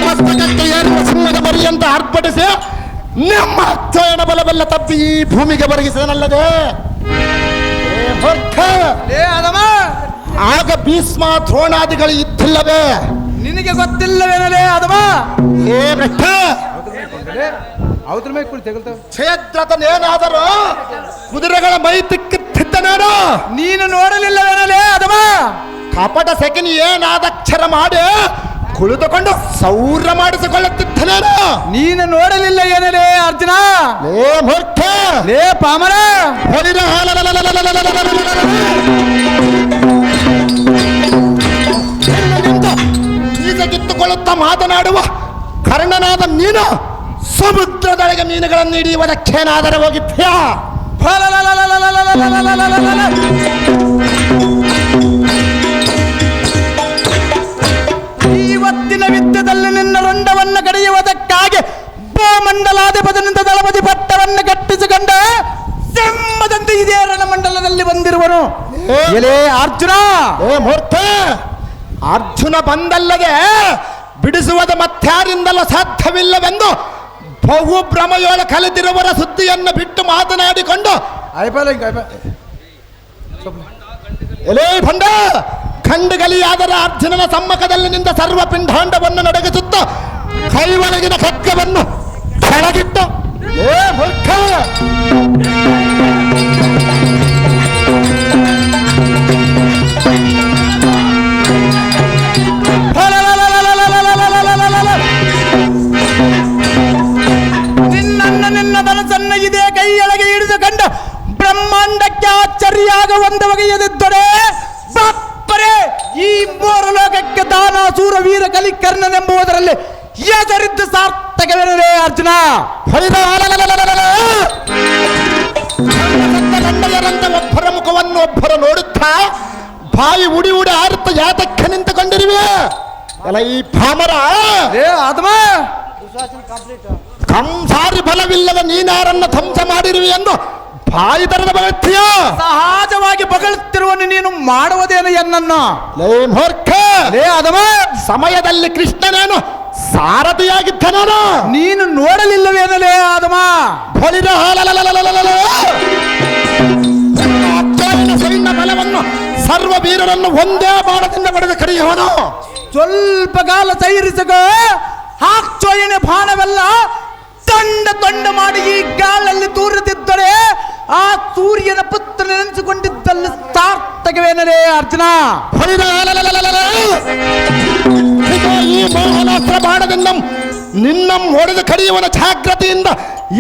ಮಸ್ತಕಕ್ಕೆ ಏರುವ ಸಿಂಹದ ಮರಿಯಂತ ಆರ್ಭಟಿಸಿ ನಿಮ್ಮ ಅಕ್ಷೋಹಿಣ ಬಲವೆಲ್ಲ ತಪ್ಪಿ ಈ ಭೂಮಿಗೆ ಬರಗಿಸನಲ್ಲದೆ. ಏ ಮೂರ್ಖ, ಲೇ ಆದಮ, ಆಗ ಭೀಷ್ಮ ದ್ರೋಣಾದಿಗಳು ಇದ್ದಿಲ್ಲವೇ? ನಿನಗೆ ಗೊತ್ತಿಲ್ಲವೇನಲೇ ಆದಮ? ಏ ಬೆಟ್ಟ, ಅವತ್ರ ಮೈ ಕುಳಿ ತೆಗಲ್ತಾವ ಕ್ಷೇತ್ರತನೇನಾದರೂ ಕುದುರೆಗಳ ಮೈ ತಿಕ್ಕುತ್ತಿದ್ದನೇನು? ನೀನು ನೋಡಲಿಲ್ಲವೇನಲೇ ಆದಮ? ಕಪಟ ಸೆಕೆನಿ ಏನಾದಕ್ಷರ ಮಾಡಿ ಕುಳಿತುಕೊಂಡು ಸೌರ ಮಾಡಿಸಿಕೊಳ್ಳುತ್ತಿದ್ದನೇನು? ನೀನು ನೋಡಲಿಲ್ಲ ಏನಲೇ ಅರ್ಜುನ? ಲೇ ಮೂರ್ಖ, ಲೇ ಪಾಮರ, ಹೊಲಿದ ಕಿತ್ತುಕೊಳ್ಳುತ್ತಾ ಮಾತನಾಡುವ ಕರ್ಣನಾದ ನೀನು ಸಮುದ್ರದೊಳಗೆ ಮೀನುಗಳನ್ನು ಹಿಡಿಯುವುದಕ್ಕೇನಾದರೂ ಹೋಗಿದ್ಯಾ? ಬಂದಿರುವನು. ಎಲೆ ಅರ್ಜುನ, ಏ ಮೂರ್ತ, ಅರ್ಜುನ ಬಂದಲ್ಲದೆ ಬಿಡಿಸುವುದು ಮತ್ಯಾರಿಂದಲೂ ಸಾಧ್ಯವಿಲ್ಲವೆಂದು ಬಹು ಭ್ರಮೆಯೊಳ ಕಲಿತಿರುವರ ಸುದ್ದಿಯನ್ನು ಬಿಟ್ಟು ಮಾತನಾಡಿಕೊಂಡು ಎಲೇ ಭಂಡ, ಖಂಡಗಲಿಯಾದರ ಅರ್ಜುನನ ಸಮ್ಮುಖದಲ್ಲಿ ನಿಂತ ಸರ್ವ ಪಿಂಡಾಂಡವನ್ನು ನಡಗಿಸುತ್ತ ಕೈವಳಗಿನ ಖಡ್ಗವನ್ನು ಕೆಳಗಿಟ್ಟು ಏ ಮೂರ್ಖ, ನಿನ್ನ ಧನಸನ್ನ ಇದೇ ಕೈಯೊಳಗೆ ಹಿಡಿದು ಕಂಡು ಬ್ರಹ್ಮಾಂಡಕ್ಕೆ ಆಶ್ಚರ್ಯಾಗ ಒಂದು ಬಗೆಯದಿದ್ದರೆ ಬಾಪ್ಪರೇ, ಈ ಮೂರು ಲೋಕಕ್ಕೆ ದಾನ ಸೂರವೀರ ಕಲಿಕರ್ಣನೆಂಬುದರಲ್ಲಿ ಹೆಸರಿದ್ದು ಸಾರ್ಥಕವೇನರೇ ಅರ್ಜುನ. ಗಂಡಯರಂತ ಒಬ್ಬರ ಮುಖವನ್ನು ಒಬ್ಬರು ನೋಡುತ್ತಾ ಬಾಯಿ ಉಡಿ ಉಡಿ ಆರುತ್ತ ಯಾತಕ್ಕೆ ನಿಂತುಕೊಂಡಿರುವೆ? ಅಲ್ಲ ಈ ಭಾಮರ, ಆತ್ಮ ಕಂಸಾರಿ ಬಲವಿಲ್ಲದ ನೀನಾರನ್ನ ಧ್ವಂಸ ಮಾಡಿರುವೆ ಎಂದು ಬಾಯಿ ತರದ ಬಗತ್ತೀಯ. ಸಹಜವಾಗಿ ಬಗಳುತ್ತಿರುವನು ನೀನು ಮಾಡುವುದೇನು ಎನ್ನನ್ನು? ಲೇ ಮೂರ್ಖ, ಲೇ ಆದಮ, ಸಮಯದಲ್ಲಿ ಕೃಷ್ಣನೇನು ಸಾರಥಿಯಾಗಿದ್ದನು, ನೀನು ನೋಡಲಿಲ್ಲವೇನಲೇ ಆದಮ? ಬಲಿದ ಸೈನ್ಯ ಬಲವನ್ನು ಸರ್ವ ವೀರರನ್ನು ಒಂದೇ ಬಾಣದಿಂದ ಪಡೆದು ಕರೆಯುವನು. ಸ್ವಲ್ಪ ಕಾಲ ಸೈರಿಸಗ ಹಾಕ್ಚೋಯನೆ ಬಾಣವೆಲ್ಲ ತಂಡ ತಂಡ ಮಾಡಿ ಈ ಗಾಳಲ್ಲಿ ತೂರುತ್ತಿದ್ದರೆ ಆ ಸೂರ್ಯನ ಪುತ್ರ ನೆನೆಸಿಕೊಂಡಿದ್ದಲ್ಲಿ ಸಾರ್ಥಕವೇನಲೇ ಅರ್ಜುನ? ಈ ಮೋಹನಾಸ್ತ್ರ ಬಾಣದಿಂದ ನಿನ್ನ ಹೊಡೆದು ಕಡಿಯುವನ ಜಾಗ್ರತೆಯಿಂದ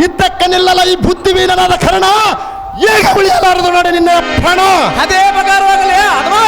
ಇದ್ದಕ್ಕೆ ನಿಲ್ಲಲ್ಲ ಈ ಬುದ್ಧಿವೀನನಾದ ಕಾರಣ ಹೇಗೆ ಉಳಿಯಲಾರದು ನೋಡಿ ನಿನ್ನ ಪ್ರಾಣ. ಅದೇ ಪ್ರಕಾರವಾಗಲೇ ಅಥವಾ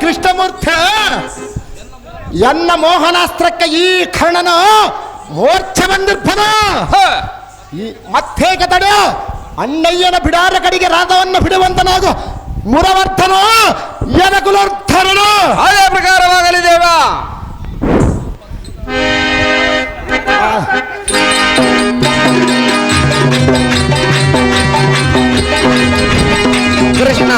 ಕೃಷ್ಣಮೂರ್ತಿ, ಎನ್ನ ಮೋಹನಾಸ್ತ್ರಕ್ಕೆ ಈ ಕರ್ಣನು ಮೋರ್ಛೆ ಬಂದಿರ್ಪದ. ಮತ್ತೇಕ ತಡ ಅಣ್ಣಯ್ಯನ ಬಿಡಾರ ಕಡೆಗೆ ರಾಧವನ್ನು ಬಿಡುವಂತನಾಗು ಮುರವರ್ಧನು ಯನಕುಲೋರ್ಧರನು. ಅದೇ ಪ್ರಕಾರವಾಗಲಿ ದೇವ. ಕೃಷ್ಣ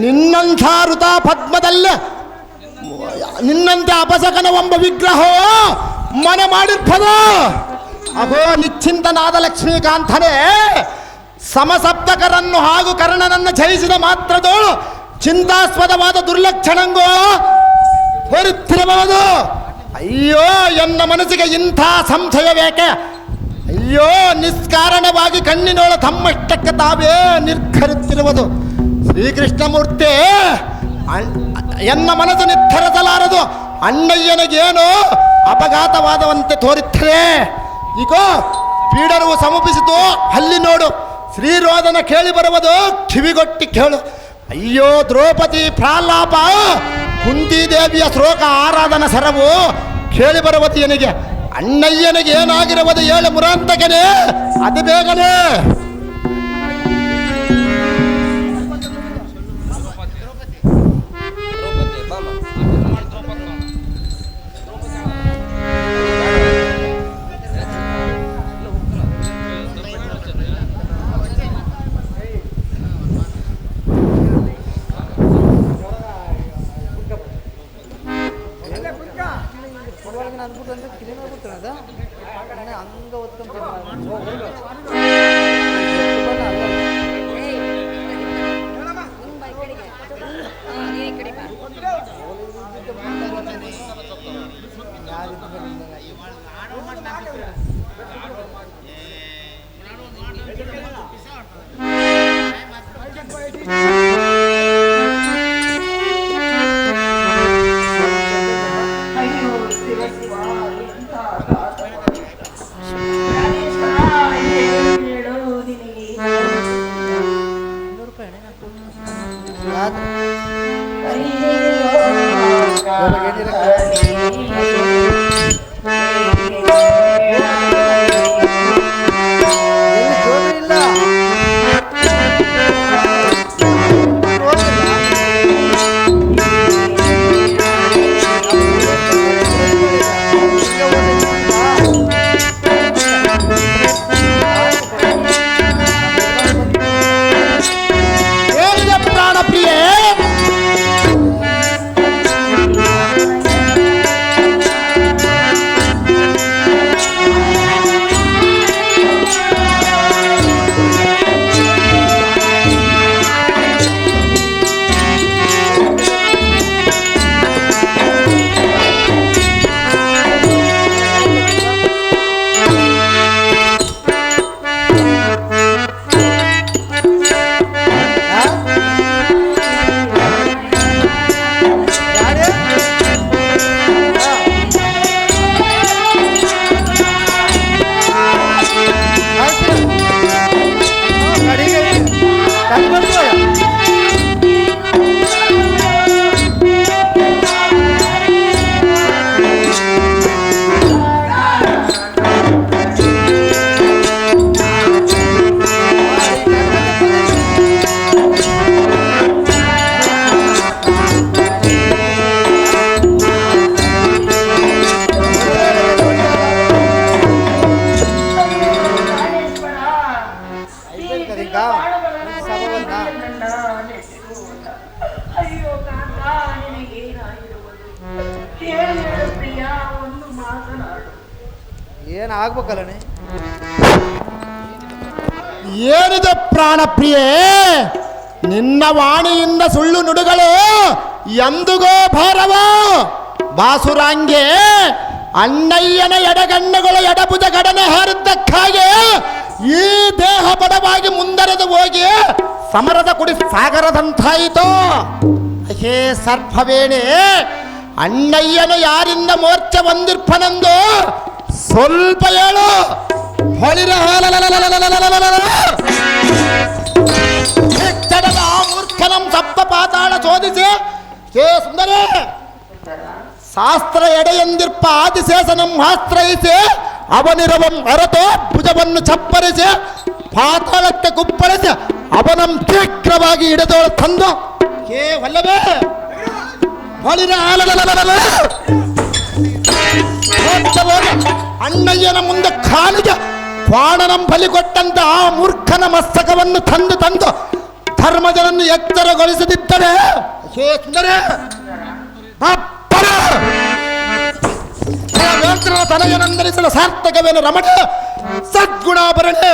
ನಿನ್ನಂಥ ಋತ ಪದ್ಮದಲ್ಲೇ ನಿನ್ನಂತೆ ಅಪಸಕನ ಎಂಬ ವಿಗ್ರಹ ಮನೆ ಮಾಡಿರ್ಪದ. ಅಹೋ ನಿಶ್ಚಿಂತನಾದ ಲಕ್ಷ್ಮೀಕಾಂತನೇ, ಸಮಸಪ್ತಕರನ್ನು ಹಾಗೂ ಕರ್ಣನನ್ನು ಜಯಿಸಿದ ಮಾತ್ರದೋಳು ಚಿಂತಾಸ್ಪದವಾದ ದುರ್ಲಕ್ಷಣಂಗೋ ಹೊರತಿರಬಹುದು. ಅಯ್ಯೋ, ಎನ್ನ ಮನಸ್ಸಿಗೆ ಇಂಥ ಸಂಶಯ ಬೇಕೆ? ಅಯ್ಯೋ, ನಿಷ್ಕಾರಣವಾಗಿ ಕಣ್ಣಿನೋಳ ತಮ್ಮಷ್ಟಕ್ಕೆ ತಾವೇ ನಿರ್ಧರಿಸಿರುವುದು. ಶ್ರೀಕೃಷ್ಣಮೂರ್ತಿ, ಎನ್ನ ಮನಸ್ಸು ನಿರ್ಧರಿಸಲಾರದು. ಅಣ್ಣಯ್ಯನಿಗೇನು ಅಪಘಾತವಾದವಂತೆ ತೋರಿತ್ತರೆ. ಈಗ ಪೀಡರು ಸಮೀಪಿಸಿತು, ಅಲ್ಲಿ ನೋಡು ಶ್ರೀರೋಧನ ಕೇಳಿ ಬರುವುದು, ಕಿವಿಗೊಟ್ಟಿ ಕೇಳು. ಅಯ್ಯೋ ದ್ರೌಪದಿ ಪ್ರಾಲಾಪ, ಕುಂತಿದೇವಿಯ ಶ್ಲೋಕ ಆರಾಧನ ಸರವು ಕೇಳಿ ಬರುವುದು ಎನಿಗೆ. ಅಣ್ಣಯ್ಯನಿಗೆ ಏನಾಗಿರುವುದು ಹೇಳು ಮುರಾಂತಕನೇ, ಅದು ಬೇಗನೆ. ಏನು ಆಗ್ಬೇಕಲ್ಲಣೆ? ಏನಿದೆ ಪ್ರಾಣ ಪ್ರಿಯೇ, ನಿನ್ನ ವಾಣಿಯಿಂದ ಸುಳ್ಳು ನುಡುಗಳು ಎಂದಿಗೋ ಭಾರವ. ಬಾಸುರಾಂಗೆ ಅಣ್ಣಯ್ಯನ ಎಡಗಣ್ಣುಗಳು ಎಡಭುಜ ಗಡನೆ ಹಾರಿದ್ದಕ್ಕಾಗಿ ಈ ದೇಹ ಬಡವಾಗಿ ಮುಂದರೆದು ಹೋಗಿ ಸಮರದ ಕುಡಿ ಸಾಗರದಂತಾಯಿತು. ಹೇ ಸರ್ಪವೇಣೆ, ಅಣ್ಣಯ್ಯನು ಯಾರಿಂದ ಮೋರ್ಚ ಬಂದಿರ್ಪನೆಂದು ಸ್ವಲ್ಪ ಹೇಳು. ಹೊಳಿರ ಮೂರ್ಖನಂ ಸಪ್ತ ಪಾತಾಳ ಶೋಧಿಸಿ ಹೇ ಸುಂದರ ಶಾಸ್ತ್ರ ಎಡೆಯಂದಿರ್ಪ ಆದಿಶೇಷನಂ ಆಶ್ರಯಿಸಿ ಅವನಿರವಂ ಅರತೋ ಭುಜವನ್ನು ಚಪ್ಪರಿಸಿ ಪಾತಾಳಕ್ಕೆ ಕುಪ್ಪಳಿಸಿ ಅವನಂ ಶೀಘ್ರವಾಗಿ ಹಿಡಿದೋಳು ತಂದು ಹೇ ವಲ್ಲಭೇ ಹೊಳಿರ ಅಣ್ಣಯ್ಯನ ಮುಂದೆ ಕಾಲಿಗೆ ಕ್ವಾಣನಂ ಬಲಿ ಕೊಟ್ಟಂತ ಆ ಮೂರ್ಖನ ಮಸ್ತಕವನ್ನು ತಂದು ಧರ್ಮಜನನ್ನು ಎಚ್ಚರಗೊಳಿಸದಿದ್ದರೆ ಹೇ ಸುಂದರ ತನಯನಂದರಿಸಲು ಸಾರ್ಥಕವೇನು ರಮಣ ಸದ್ಗುಣಾಭರಣೆ.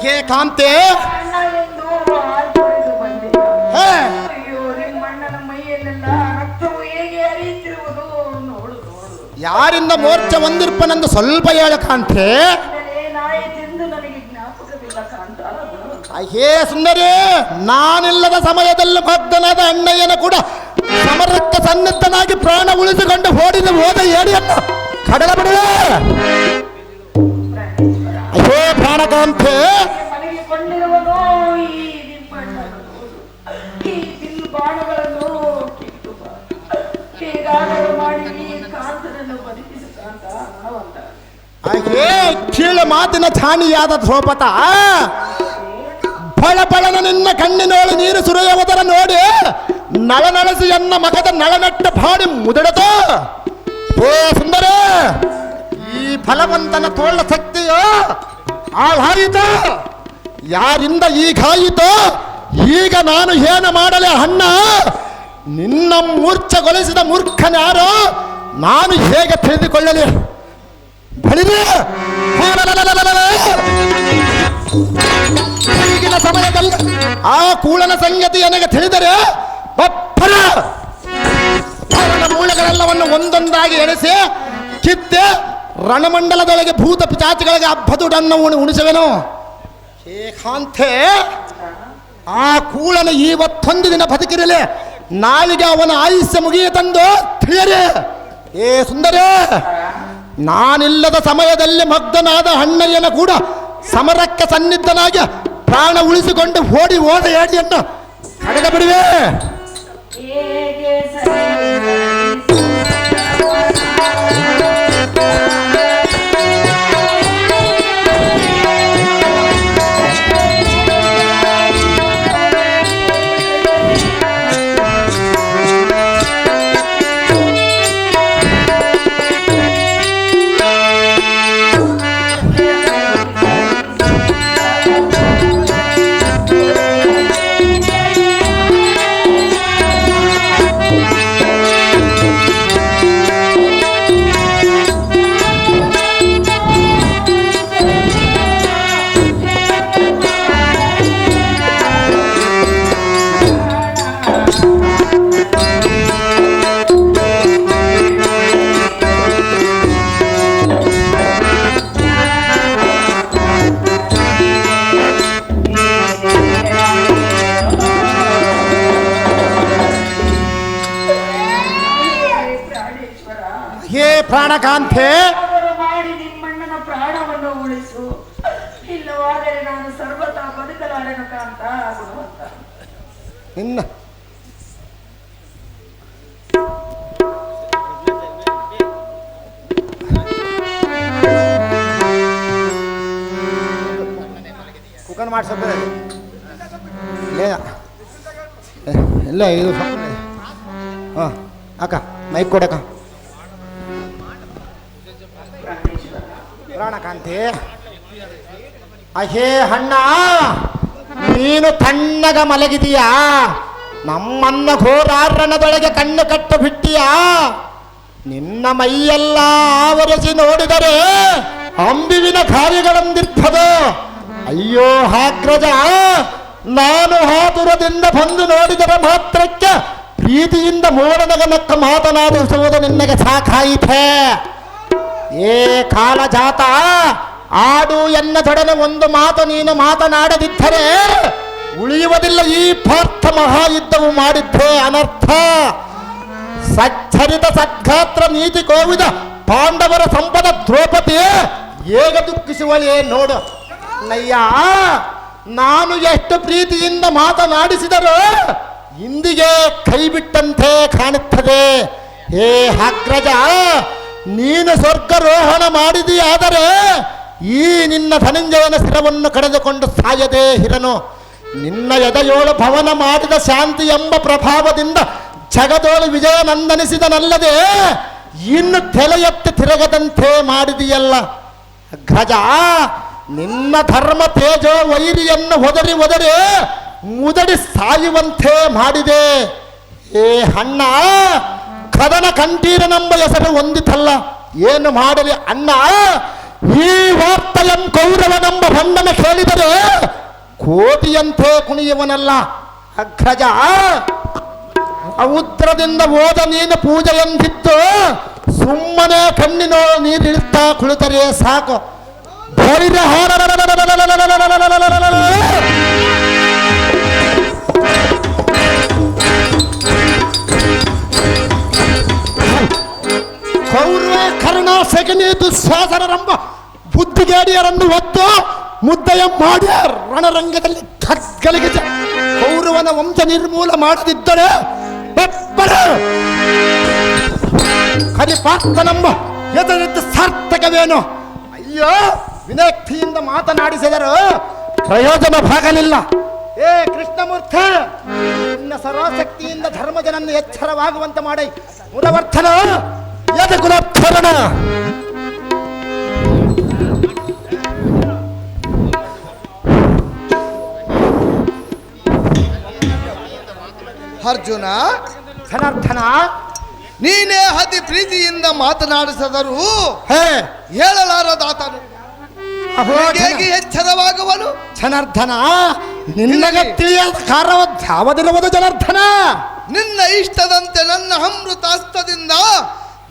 ಹೇ ಕಾಂತೆ, ಯಾರಿಂದ ಮೋರ್ಚ ಒಂದಿರ್ಪನೆಂದು ಸ್ವಲ್ಪ ಹೇಳ ಕಾಂತೆ. ಹೇ ಸುಂದರಿ, ನಾನಿಲ್ಲದ ಸಮಯದಲ್ಲಿ ಭಕ್ತನಾದ ಅಣ್ಣಯ್ಯನ ಕೂಡ ಸಮರಕ್ಕೆ ಸನ್ನದ್ಧನಾಗಿ ಪ್ರಾಣ ಉಳಿಸಿಕೊಂಡು ಹೋದ ಏಡಿಯನ್ನು ಕಡಲ ಬಿಡುವೆ. ಅಯ್ಯೋ ಪ್ರಾಣಕಾಂತೆ, ಅಯ್ಯೇ ಕೀಳು ಮಾತಿನ ಛಾಣಿಯಾದ ಧ್ರುಪದ, ಬಳಬಳನ ನಿನ್ನ ಕಣ್ಣಿನೋಳು ನೀರು ಸುರಿಯುವುದರ ನೋಡಿ ನಳನಳಸಿ ಎನ್ನ ಮಗದ ನಳನಟ್ಟ ಬಾಡಿ ಮುದಡತ. ಓ ಸುಂದರ, ಈ ಫಲವಂತನ ತೋಳ ಶಕ್ತಿಯೋ ಹಾಳಾಯಿತು. ಯಾರಿಂದ ಈಗಾಯಿತೋ ಈಗ ನಾನು ಏನು ಮಾಡಲಿ ಅಣ್ಣ? ನಿನ್ನ ಮೂರ್ಛಗೊಳಿಸಿದ ಮೂರ್ಖನ್ಯಾರೋ ನಾನು ಹೇಗೆ ತಿಳಿದುಕೊಳ್ಳಲಿ? ಬಳಿದೆ ಈಗಿನ ಸಮಯದಲ್ಲಿ ಆ ಕೂಳನ ಸಂಗತಿ ನನಗೆ ತಿಳಿದರೆ ಒಪ್ಪರ ಅವನ ಮೂಳೆಗಳೆಲ್ಲವನ್ನು ಒಂದೊಂದಾಗಿ ಎಣಿಸಿ ಕಿತ್ತೆ ರಣಮಂಡಲದೊಳಗೆ ಭೂತ ಪಿಚಾಚಿಗಳಿಗೆ ಹಬ್ಬದುಡನ್ನು ಉಣಿಸುವೆನು. ಹೇಗಾಂತೆ ಆ ಕೂಳನು ಇವತ್ತೊಂದು ದಿನ ಬದುಕಿರಲಿ, ನಾಳಿಗೆ ಅವನ ಆಯುಷ್ಯ ಮುಗಿಯತಂದು ತಿಳಿಯರೆ. ಏ ಸುಂದರ, ನಾನಿಲ್ಲದ ಸಮಯದಲ್ಲಿ ಮಗ್ಧನಾದ ಅಣ್ಣಯ್ಯನ ಕೂಡ ಸಮರಕ್ಕೆ ಸನ್ನಿಧನಾಗಿ ಪ್ರಾಣ ಉಳಿಸಿಕೊಂಡು ಓಡಿ ಹೋದ ಏಡಿಯನ್ನು ಕಡೆದ ಬಿಡುವೆ. ಪ್ರಾಣಕಾಂತೆ ಮಾಡಿ ನಿಮ್ಮಣ್ಣನ ಪ್ರಾಣವನ್ನು ಉಳಿಸು, ಇಲ್ಲವಾದರೆ ನಾನು ಸರ್ವತಾ ಬದುಕಲಾರೆನು ಕಾಂತ. ಇನ್ನ ಕುಕ್ಕನ್ ಮಾಡ್ಸೋದು ಇಲ್ಲ ಇದು ಹಾಂ ಅಕ್ಕ ಮೈಕ್ ಕೊಡಕ್ಕ. ಪ್ರಾಣಕಾಂತಿ, ಅಹೇ ಅಣ್ಣ, ನೀನು ತಣ್ಣಗ ಮಲಗಿದೀಯಾ? ನಮ್ಮನ್ನ ಘೋರಾರಣದೊಳಗೆ ಕಣ್ಣು ಕಟ್ಟು ಬಿಟ್ಟಿಯಾ? ನಿನ್ನ ಮೈಯೆಲ್ಲ ಆವರಿಸಿ ನೋಡಿದರೆ ಅಂಬಿವಿನ ಕಾರ್ಯಗಳಂದಿರ್ತದೆ. ಅಯ್ಯೋ ಹಾಗ್ರಜ, ನಾನು ಹಾತುರದಿಂದ ಬಂದು ನೋಡಿದರೆ ಮಾತ್ರಕ್ಕೆ ಪ್ರೀತಿಯಿಂದ ಮೋಡನಗನಕ್ಕ ಮಾತನಾಡಿಸುವುದು ನಿನಗೆ ಸಾಕಾಯಿತೆ. ಏ ಕಾಲಜಾತ, ಆಡು ಎನ್ನದೊಡನೆ ಒಂದು ಮಾತು ನೀನು ಮಾತನಾಡದಿದ್ದರೆ ಉಳಿಯುವುದಿಲ್ಲ. ಈ ಪಾರ್ಥ ಮಹಾಯುದ್ಧವು ಮಾಡಿದ್ದೆ ಅನರ್ಥ. ಸಚ್ಚರಿತ ಸದ್ಗಾತ್ರ ನೀತಿ ಕೋವಿದ ಪಾಂಡವರ ಸಂಪದ ದ್ರೌಪದಿ ಹೇಗ ದುಃಖಿಸುವಳೇ ನೋಡು. ನಯ್ಯ, ನಾನು ಎಷ್ಟು ಪ್ರೀತಿಯಿಂದ ಮಾತನಾಡಿಸಿದರೂ ಇಂದಿಗೆ ಕೈ ಬಿಟ್ಟಂತೆ ಕಾಣುತ್ತದೆ. ಹೇ ಅಗ್ರಜ, ನೀನು ಸ್ವರ್ಗರೋಹಣ ಮಾಡಿದೆಯಾದರೆ ಈ ನಿನ್ನ ಧನಂಜಯನ ಶಿರವನ್ನು ಕಳೆದುಕೊಂಡು ಸಾಯದೆ ಹಿರನು. ನಿನ್ನ ಎದೆಯೋಳು ಭವನ ಮಾಡಿದ ಶಾಂತಿ ಎಂಬ ಪ್ರಭಾವದಿಂದ ಜಗದೋಳು ವಿಜಯನಂದನಿಸಿದನಲ್ಲದೆ ಇನ್ನು ತಲೆ ಎತ್ತಿ ತಿರುಗದಂತೆ ಮಾಡಿದೆಯಲ್ಲ. ಅಗ್ರಜ, ನಿನ್ನ ಧರ್ಮ ತೇಜೋ ವೈರಿಯನ್ನು ಒದರಿ ಒದರಿ ಮುದಡಿ ಸಾಯುವಂತೆ ಮಾಡಿದೆ. ಏ ಅಣ್ಣ, ಕದನ ಕಂಠೀರನೆಂಬ ಹೆಸರು ಹೊಂದಿತಲ್ಲ, ಏನು ಮಾಡಲಿ ಅಣ್ಣ? ಈ ವಾರ್ತೆಯಂ ಕೌರವನೆಂಬ ಭಂಡನ ಕೇಳಿದರೆ ಕೋಟಿಯಂತೆ ಕುಣಿಯುವನಲ್ಲ. ಅಗ್ರಜ, ಉತ್ತರದಿಂದ ಹೋದ ನೀನು ಪೂಜೆಯಂತಿತ್ತು, ಸುಮ್ಮನೆ ಕಣ್ಣಿನೋ ನೀರಿಳ್ತಾ ಕುಳಿತರೆ ಸಾಕು. ಧೈರ್ಯ ಕೌರವ ಕರ್ಣ ಸೆಗಣಿ ದುಶ್ಯಾಸನರೆಂಬ ಬುದ್ಧಿಗೇಡಿಯರನ್ನು ಹೊತ್ತು ಮುದ್ದೆಯ ಮಾಡಿ ರಣರಂಗದಲ್ಲಿ ಖಡ್ಗಲಿಗೆ ಕೌರವನ ವಂಶ ನಿರ್ಮೂಲ ಮಾಡದಿದ್ದರೆ ಕರಿಪಾರ್ಥನೆಂಬ ಎದುರಿದ್ದು ಸಾರ್ಥಕವೇನು? ಅಯ್ಯೋ, ವಿನಕ್ತಿಯಿಂದ ಮಾತನಾಡಿಸಿದರು ಪ್ರಯೋಜನವಾಗಲಿಲ್ಲ. ಏ ಕೃಷ್ಣಮೂರ್ತ, ನಿನ್ನ ಸರಾಸಕ್ತಿಯಿಂದ ಧರ್ಮಜನನ್ನು ಎಚ್ಚರವಾಗುವಂತೆ ಮಾಡಿ ಮುರವರ್ಥನ ಯದಕುಲೋತ್ಥರಣ. ಅರ್ಜುನ, ಜನಾರ್ದನ, ನೀನೇ ಅತಿ ಪ್ರೀತಿಯಿಂದ ಮಾತನಾಡಿಸಿದರೂ ಹೇಳಲಾರದಾತನು. ಹೇಗೆ ಎಚ್ಚರವಾಗುವನು? ಜನಾರ್ದನ, ನಿನ್ನಗೆ ತಿಳಿಯಾದ ಕಾರವದ್ಯಾವದಿರುವುದು ಜನಾರ್ದನ? ನಿನ್ನ ಇಷ್ಟದಂತೆ ನನ್ನ ಅಮೃತಾಸ್ತದಿಂದ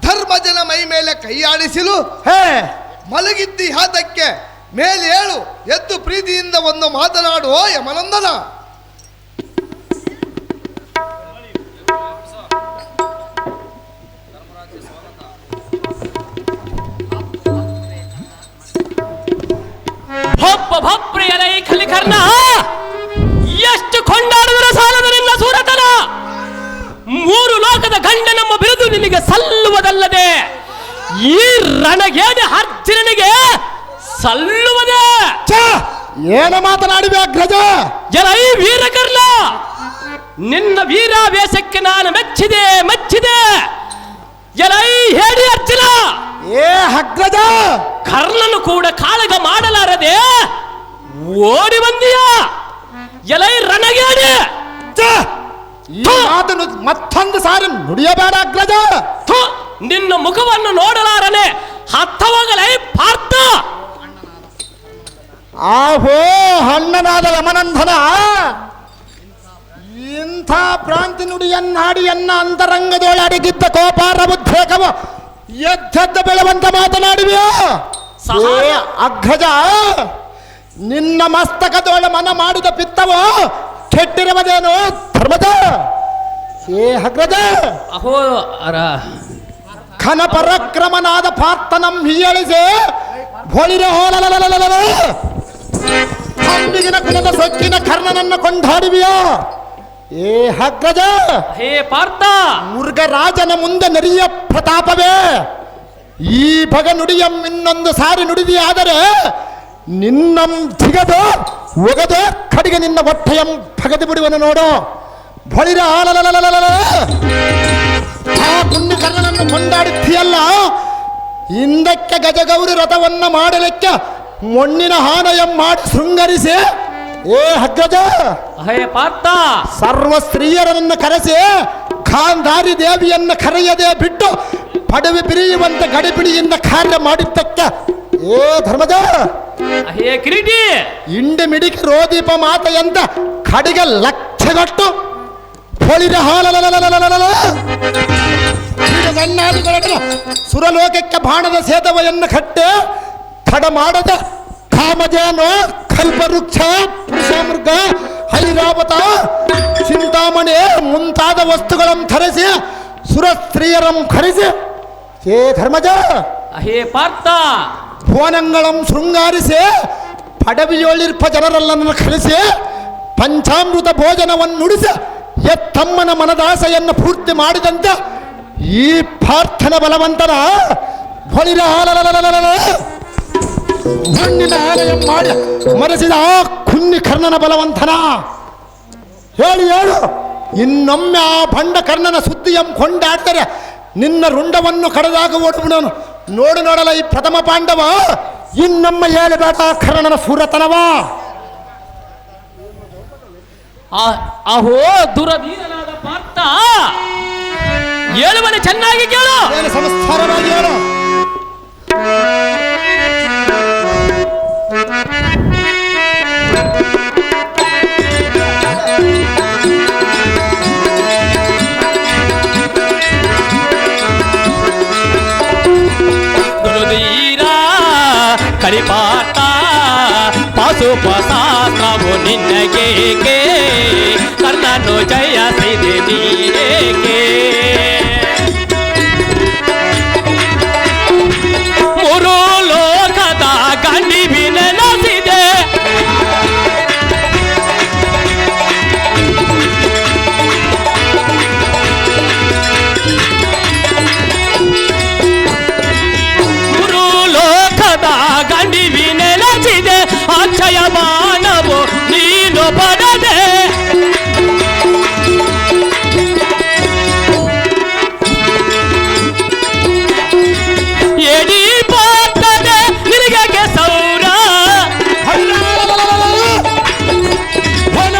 ಧರ್ಮಜನ ಮೈ ಮೇಲೆ ಕೈಯಾಡಿಸಲು ಹೇ ಮಲಗಿದ್ದಿ ಹಾದಕ್ಕೆ ಮೇಲೆ ಏಳು, ಎದ್ದು ಪ್ರೀತಿಯಿಂದ ಒಂದು ಮಾತನಾಡು ಯಮನಂದನ. ಭಪ್ರಿಯಲೈ ಕಲಿಕರ್ಣ, ಎಷ್ಟು ಕೊಂಡಾಡಿದರ ಸಾಲದ ನಿನ್ನ ಸೂರತನ. 3 ಲೋಕದ ಗಂಡ ನಮ್ಮ ಬಿರುದು ನಿನಗೆ ಸಲ್ಲುವುದಲ್ಲದೆ ಈ ರಣಗೇಡಿ ಅರ್ಜುನನಿಗೆ ಸಲ್ಲುವುದೇ? ಏನು ಮಾತನಾಡಿವೆ ಅಗ್ರಜ? ಎಲೈ ವೀರಕರ್ಣ, ನಿನ್ನ ವೀರಾವೇಶಕ್ಕೆ ನಾನು ಮೆಚ್ಚಿದೆ. ಎಲೈ ಹೇಳಿ ಅರ್ಜುನ, ಏ ಅಗ್ರಜ, ಕರ್ಣನು ಕೂಡ ಕಾಳಗ ಮಾಡಲಾರದೆ ಓಡಿ ಬಂದಿಯ. ಎಲೈ ರಣಗೇಡಿ, ಈ ಮಾತನ್ನು ಮತ್ತೊಂದು ಸಾರಿ ನುಡಿಯಬೇಡ ಅಗ್ರಜ. ನಿನ್ನ ಮುಖವನ್ನು ನೋಡಲಾರನೆ ಹತ್ತವಾಗಲೈ ಪಾರ್ಥ. ಆಹೋ ಅಣ್ಣನಾದ ಯಮನಂದನ, ಇಂಥ ಭ್ರಾಂತಿ ನುಡಿಯನ್ನಾಡಿ ಎನ್ನ ಅಂತರಂಗದೊಳಡಗಿದ್ದ ಕೋಪಾರ ಉದ್ರೇಕವು ಎದ್ದೆದ್ದ ಬೆಳವಂತ ಮಾತನಾಡಿವೆಯೋ? ಏ ಅಗ್ರಜ, ನಿನ್ನ ಮಸ್ತಕದೊಳ ಮನ ಮಾಡಿದ ಪಿತ್ತವೋ ಕೆಟ್ಟಿರುವುದೇನೋ ಧರ್ಮದ? ಏ ಅಗ್ರಜ, ಅಹೋ ಘನ ಪರಾಕ್ರಮನಾದ ಪಾರ್ಥನಂ ಹೀಯಳಿಸಿ ಭೋಳಿರ ಅಂಬಿಗಿನ ಕುಲದ ಸೊಕ್ಕಿನ ಕರ್ಣನನ್ನ ಕೊಂಡಾಡಿವಿಯೋ? ಏ ಅಗ್ರಜ, ಹೇ ಪಾರ್ಥ, ಮುರುಘರಾಜನ ಮುಂದೆ ನರಿಯ ಪ್ರತಾಪವೇ. ಈ ಭಗ ನುಡಿಯಂ ಇನ್ನೊಂದು ಸಾರಿ ನುಡಿದಿಯಾದರೆ ನಿನ್ನಂ ಜಿಗದು ಒಗದೆ ಕಡಿಗೆ ನಿನ್ನ ಹೊಟ್ಟೆಯಂ ಭಗದು ಬಿಡುವನು ನೋಡು. ಭಳಿರ ಆ ಪುಣ್ಯ ಕರ್ಣನನ್ನು ಕೊಂಡಾಡುತ್ತೀಯಲ್ಲ, ಹಿಂದಕ್ಕೆ ಗಜಗೌರಿ ರಥವನ್ನ ಮಾಡಲಿಕ್ಕೆ ಮೊಣ್ಣಿನ ಹಾನಯಂ ಮಾಡಿ ಶೃಂಗರಿಸಿ, ಏ ಅಗ್ರಜ, ಹೇ ಪಾರ್ಥ, ಸರ್ವ ಸ್ತ್ರೀಯರನ್ನು ಕರೆಸಿ ಖಾಂಧಾರಿ ದೇವಿಯನ್ನು ಕರೆಯದೆ ಬಿಟ್ಟು ಪಡವಿ ಬಿರಿಯುವಂತ ಗಡಿಬಿಡಿಯಿಂದ ಕಾರ್ಯ ಮಾಡಿದ್ದಕ್ಕೆ, ಏ ಧರ್ಮದ, ಹೇ ಕಿರೀಟಿ, ಇಂಡಿ ಮಿಡಿಕೆ ರೋದೀಪ ಮಾತೆಯಂತ ಕಡಿಗೆ ಲಕ್ಷಗಟ್ಟು ಹೊಳಿದ ಸುರಲೋಕಕ್ಕೆ ಬಾಣದ ಸೇತವೆಯನ್ನು ಕಟ್ಟೆ ಕಡ ಮಾಡದ ಕಾಮಜೇನು ಕಲ್ಪವೃಕ್ಷ ಪುರುಷಮೃಗ ಐರಾವತ ಚಿಂತಾಮಣಿ ಮುಂತಾದ ವಸ್ತುಗಳನ್ನು ಧರಿಸಿ ಸುರ ಸ್ತ್ರೀಯರಂ ಕರೆಸಿ, ಹೇ ಧರ್ಮಜ, ಹೇ ಪಾರ್ಥ, ಭುವನಂಗಳಂ ಶೃಂಗಾರಿಸಿ ಪಡವಿಯೊಳಿರ್ಪ ಜನರೆಲ್ಲನ್ನು ಕರೆಸಿ ಪಂಚಾಮೃತ ಭೋಜನವನ್ನು ನುಡಿಸಿ ಎತ್ತಮ್ಮನ ಮನದಾಸೆಯನ್ನು ಪೂರ್ತಿ ಮಾಡಿದಂತ ಈ ಪಾರ್ಥನ ಬಲವಂತನ ಹೊಳಿರ ಮಣ್ಣಿನ ಆಲಯ ಮಾಡಿ ಮರೆಸಿದ ಆ ಕುನ್ನಿ ಕರ್ಣನ ಬಲವಂತನ. ಹೇಳು ಇನ್ನೊಮ್ಮೆ ಆ ಭಂಡ ಕರ್ಣನ ಸುದ್ದಿಯಂ ಕೊಂಡಾಡ್ತಾರೆ ನಿನ್ನ ರುಂಡವನ್ನು ಕಡದಾಗ ಓಡುವನು ನೋಡಲ ಈ ಪ್ರಥಮ ಪಾಂಡವ. ಇನ್ನೊಮ್ಮೆ ಹೇಳಬೇಡ ಕರ್ಣನ ಸೂರತನವ. ಅಹೋ ದುರಧೀರನಾದ ಪಾರ್ಥ, ಹೇಳುವನೆ ಚೆನ್ನಾಗಿ ಕೇಳು. ಏನು ಸಂಸ್ಕಾರವಾಗಿ ಹೇಳು. ದುರಧೀರ ಕರಿಪಾರ್ಥ, ಪಾಶುಪಶಾಸ್ತ್ರವು ನಿನ್ನಗೆ ಕರ್ಣನು ಜಯಿಸಿದೆ ನೀನೇಕೆ. 3 ಲೋಕದ ಗಂಡಿವಿ ನೆನೆಸಿದೆ, ಗಂಡಿವಿ ನೆಲೆಸಿದೆ, ಅಕ್ಷಯ ಮಾನವು ನೀನು ಪಡದೆ. ಎಡಿ ಪಾತದೆ ನಿನಗೆ ಸೌರ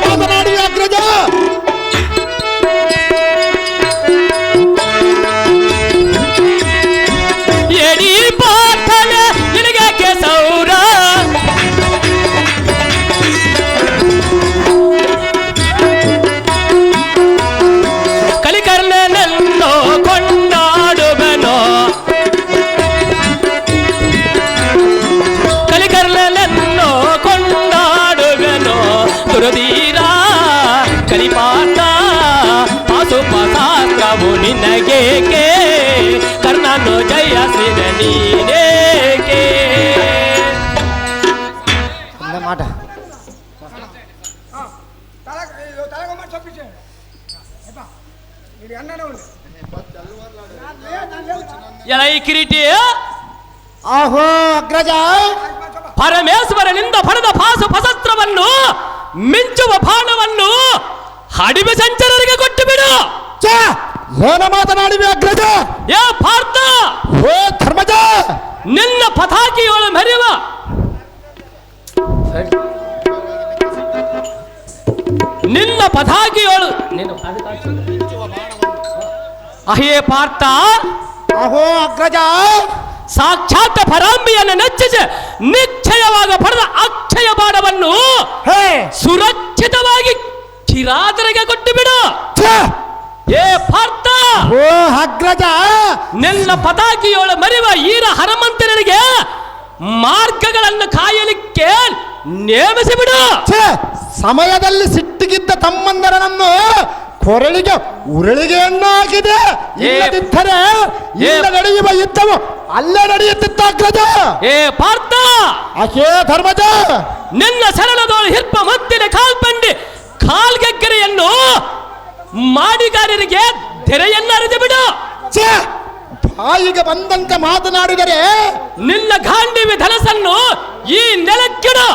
ಮಾತನಾಡಿ ಅಗ್ರಜ. ಎಡಿ ಪಾತದೆ ನಿನಗೆ ಸೌರ ಮಾಟ ಎಲ ಈ ಕಿರೀಟಿ ಆಹೋ ಅಗ್ರಜ ಪರಮೇಶ್ವರನಿಂದ ಪಡೆದ ಪಾಸು ಪಸಸ್ತ್ರವನ್ನು ಮಿಂಚುವ ಬಾಣವನ್ನು ಅಡಿಮೆ ಸಂಚರರಿಗೆ ಕೊಟ್ಟು ಬಿಡು. ಏನ ಮಾತನಾಡಿವೆ ಅಗ್ರಜ? ಏ ಪಾರ್ಥ, ಓ ಧರ್ಮಜ, ನಿನ್ನ ಪತಾಕಿಯೋಳು ಮೆರೆಯುವ ನಿನ್ನ ಪತಾಕಿಯೋಳು ಅಹೇ ಪಾರ್ಥ, ಆಹೋ ಅಗ್ರಜ, ಸಾಕ್ಷಾತ್ ಪರಾಂಬಿಯನ್ನು ನೆಚ್ಚಿಸಿ ನಿಶ್ಚಯವಾಗ ಪಡೆದ ಅಕ್ಷಯ ಬಾಣವನ್ನು ಸುರಕ್ಷಿತವಾಗಿ ಕಿರಾತರಿಗೆ ಕೊಟ್ಟು ಬಿಡು. ಏ ಪಾರ್ಥ, ಓ ಅಗ್ರಜ, ನಿನ್ನ ಪತಾಕಿಯೋಳು ಮರೆಯುವ ಈರ ಹನುಮಂತನಿಗೆ ಮಾರ್ಗಗಳನ್ನು ಕಾಯಲಿಕ್ಕೆ ನೇಮಿಸಿ ಬಿಡು. ಸಮಯದಲ್ಲಿ ಸಿಟ್ಟಿಗಿದ್ದ ತಮ್ಮಂದರನನ್ನು ಕೊರಳಿಗೆ ಉರುಳಿಗೆಯನ್ನು ಹಾಕಿದೆ. ಇಲ್ಲದಿದ್ದರೆ ಈಗ ನಡೆಯುವ ಯುದ್ಧವು ಅಲ್ಲೇ ನಡೆಯುತ್ತಿತ್ತ ಅಗ್ರಜ. ಏ ಪಾರ್ಥ, ಅಹೇ ಧರ್ಮಜ, ನಿನ್ನ ಸರಳದೋಳು ಹಿರ್ಪ ಮತ್ತಿನ ಕಾಲ್ಪಂಡಿ ಕಾಲ್ಗೆಗ್ಗೆರೆಯನ್ನು ಮಾಡಿಗಾರರಿಗೆ ತೆರೆಯನ್ನು ಅರಿದು ಬಿಡು. ಬಾಯಿಗೆ ಬಂದಂತೆ ಮಾತನಾಡಿದರೆ ನಿನ್ನ ಗಾಂಡಿವಿ ಧನಸನ್ನು ಈ ನೆಲಕ್ಕಿಡು.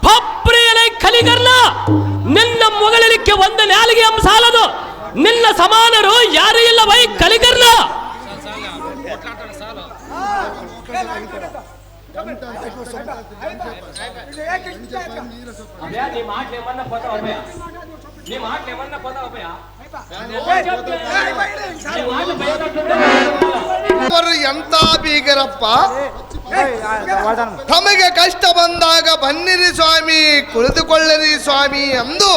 ಭಪ್ರಿಯಲೈ ಕಲಿಗರ್ಲ, ನಿನ್ನ ಮುಗಳಲಿಕ್ಕೆ ಒಂದು ನಾಲಿಗೆ ಸಾಲದು. ನಿನ್ನ ಸಮಾನರು ಯಾರು ಇಲ್ಲ ವೈ ಕಲಿಗರ್ಲ. ಎಂತ ಬೀಗರಪ್ಪ, ತಮಗೆ ಕಷ್ಟ ಬಂದಾಗ ಬನ್ನಿರಿ ಸ್ವಾಮಿ, ಕುಳಿತುಕೊಳ್ಳಿರಿ ಸ್ವಾಮಿ ಎಂದು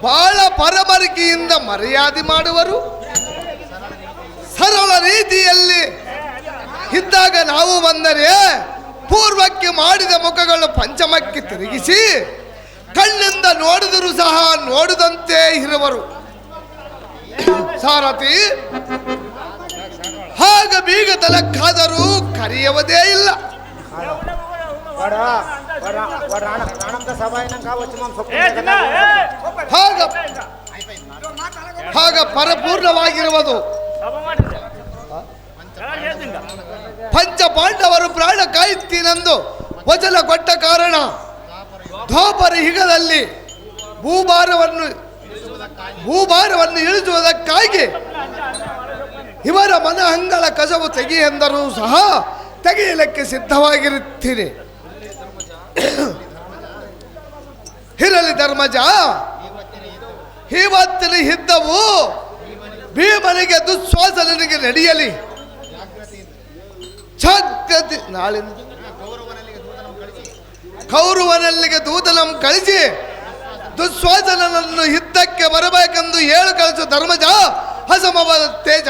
ಬಹಳ ಪರಮರಿಕೆಯಿಂದ ಮರ್ಯಾದೆ ಮಾಡುವರು. ಸರಳ ರೀತಿಯಲ್ಲಿ ಇದ್ದಾಗ ನಾವು ಬಂದರೆ ಪೂರ್ವಕ್ಕೆ ಮಾಡಿದ ಮುಖಗಳು ಪಂಚಮಕ್ಕೆ ತಿರುಗಿಸಿ ಕಣ್ಣಿಂದ ನೋಡಿದರೂ ಸಹ ನೋಡಿದಂತೆ ಇರುವರು. ಸಾರಥಿ, ಹಾಗ ಬೀಗ ತಲಕ್ಕಾದರೂ ಕರೆಯುವುದೇ ಇಲ್ಲ. ಹಾಗ ಪರಿಪೂರ್ಣವಾಗಿರುವುದು. ಪಂಚ ಪಾಂಡವರು ಪ್ರಾಣ ಕಾಯುತ್ತೀನೆಂದು ವಚನ ಕೊಟ್ಟ ಕಾರಣ ದ್ವಾಪರ ಯುಗದಲ್ಲಿ ಭೂಭಾರವನ್ನು ಇಳಿಸುವುದಕ್ಕಾಗಿ ಇವರ ಮನಹಂಗಳ ಕಸವು ತೆಗಿ ಎಂದರೂ ಸಹ ತೆಗೆಯಲಿಕ್ಕೆ ಸಿದ್ಧವಾಗಿರುತ್ತೀರಿ. ಇರಲಿ ಧರ್ಮಜ, ಇವತ್ತಿನ ಯುದ್ಧವು ಭೀಮನಿಗೆ ದುಶ್ವಾಸನಿಗೆ ನಡೆಯಲಿ. ಜಾಗೃತಿ ನಾಳಿಂದ ಕೌರವನಲ್ಲಿಗೆ ದೂತನಂ ಕಳಿಸಿ ದುಶ್ವಾಸನನ್ನು ಯುದ್ಧಕ್ಕೆ ಬರಬೇಕೆಂದು ಹೇಳು ಕಳಿಸು ಧರ್ಮಜ. ಹಸಮವಾದ ತೇಜ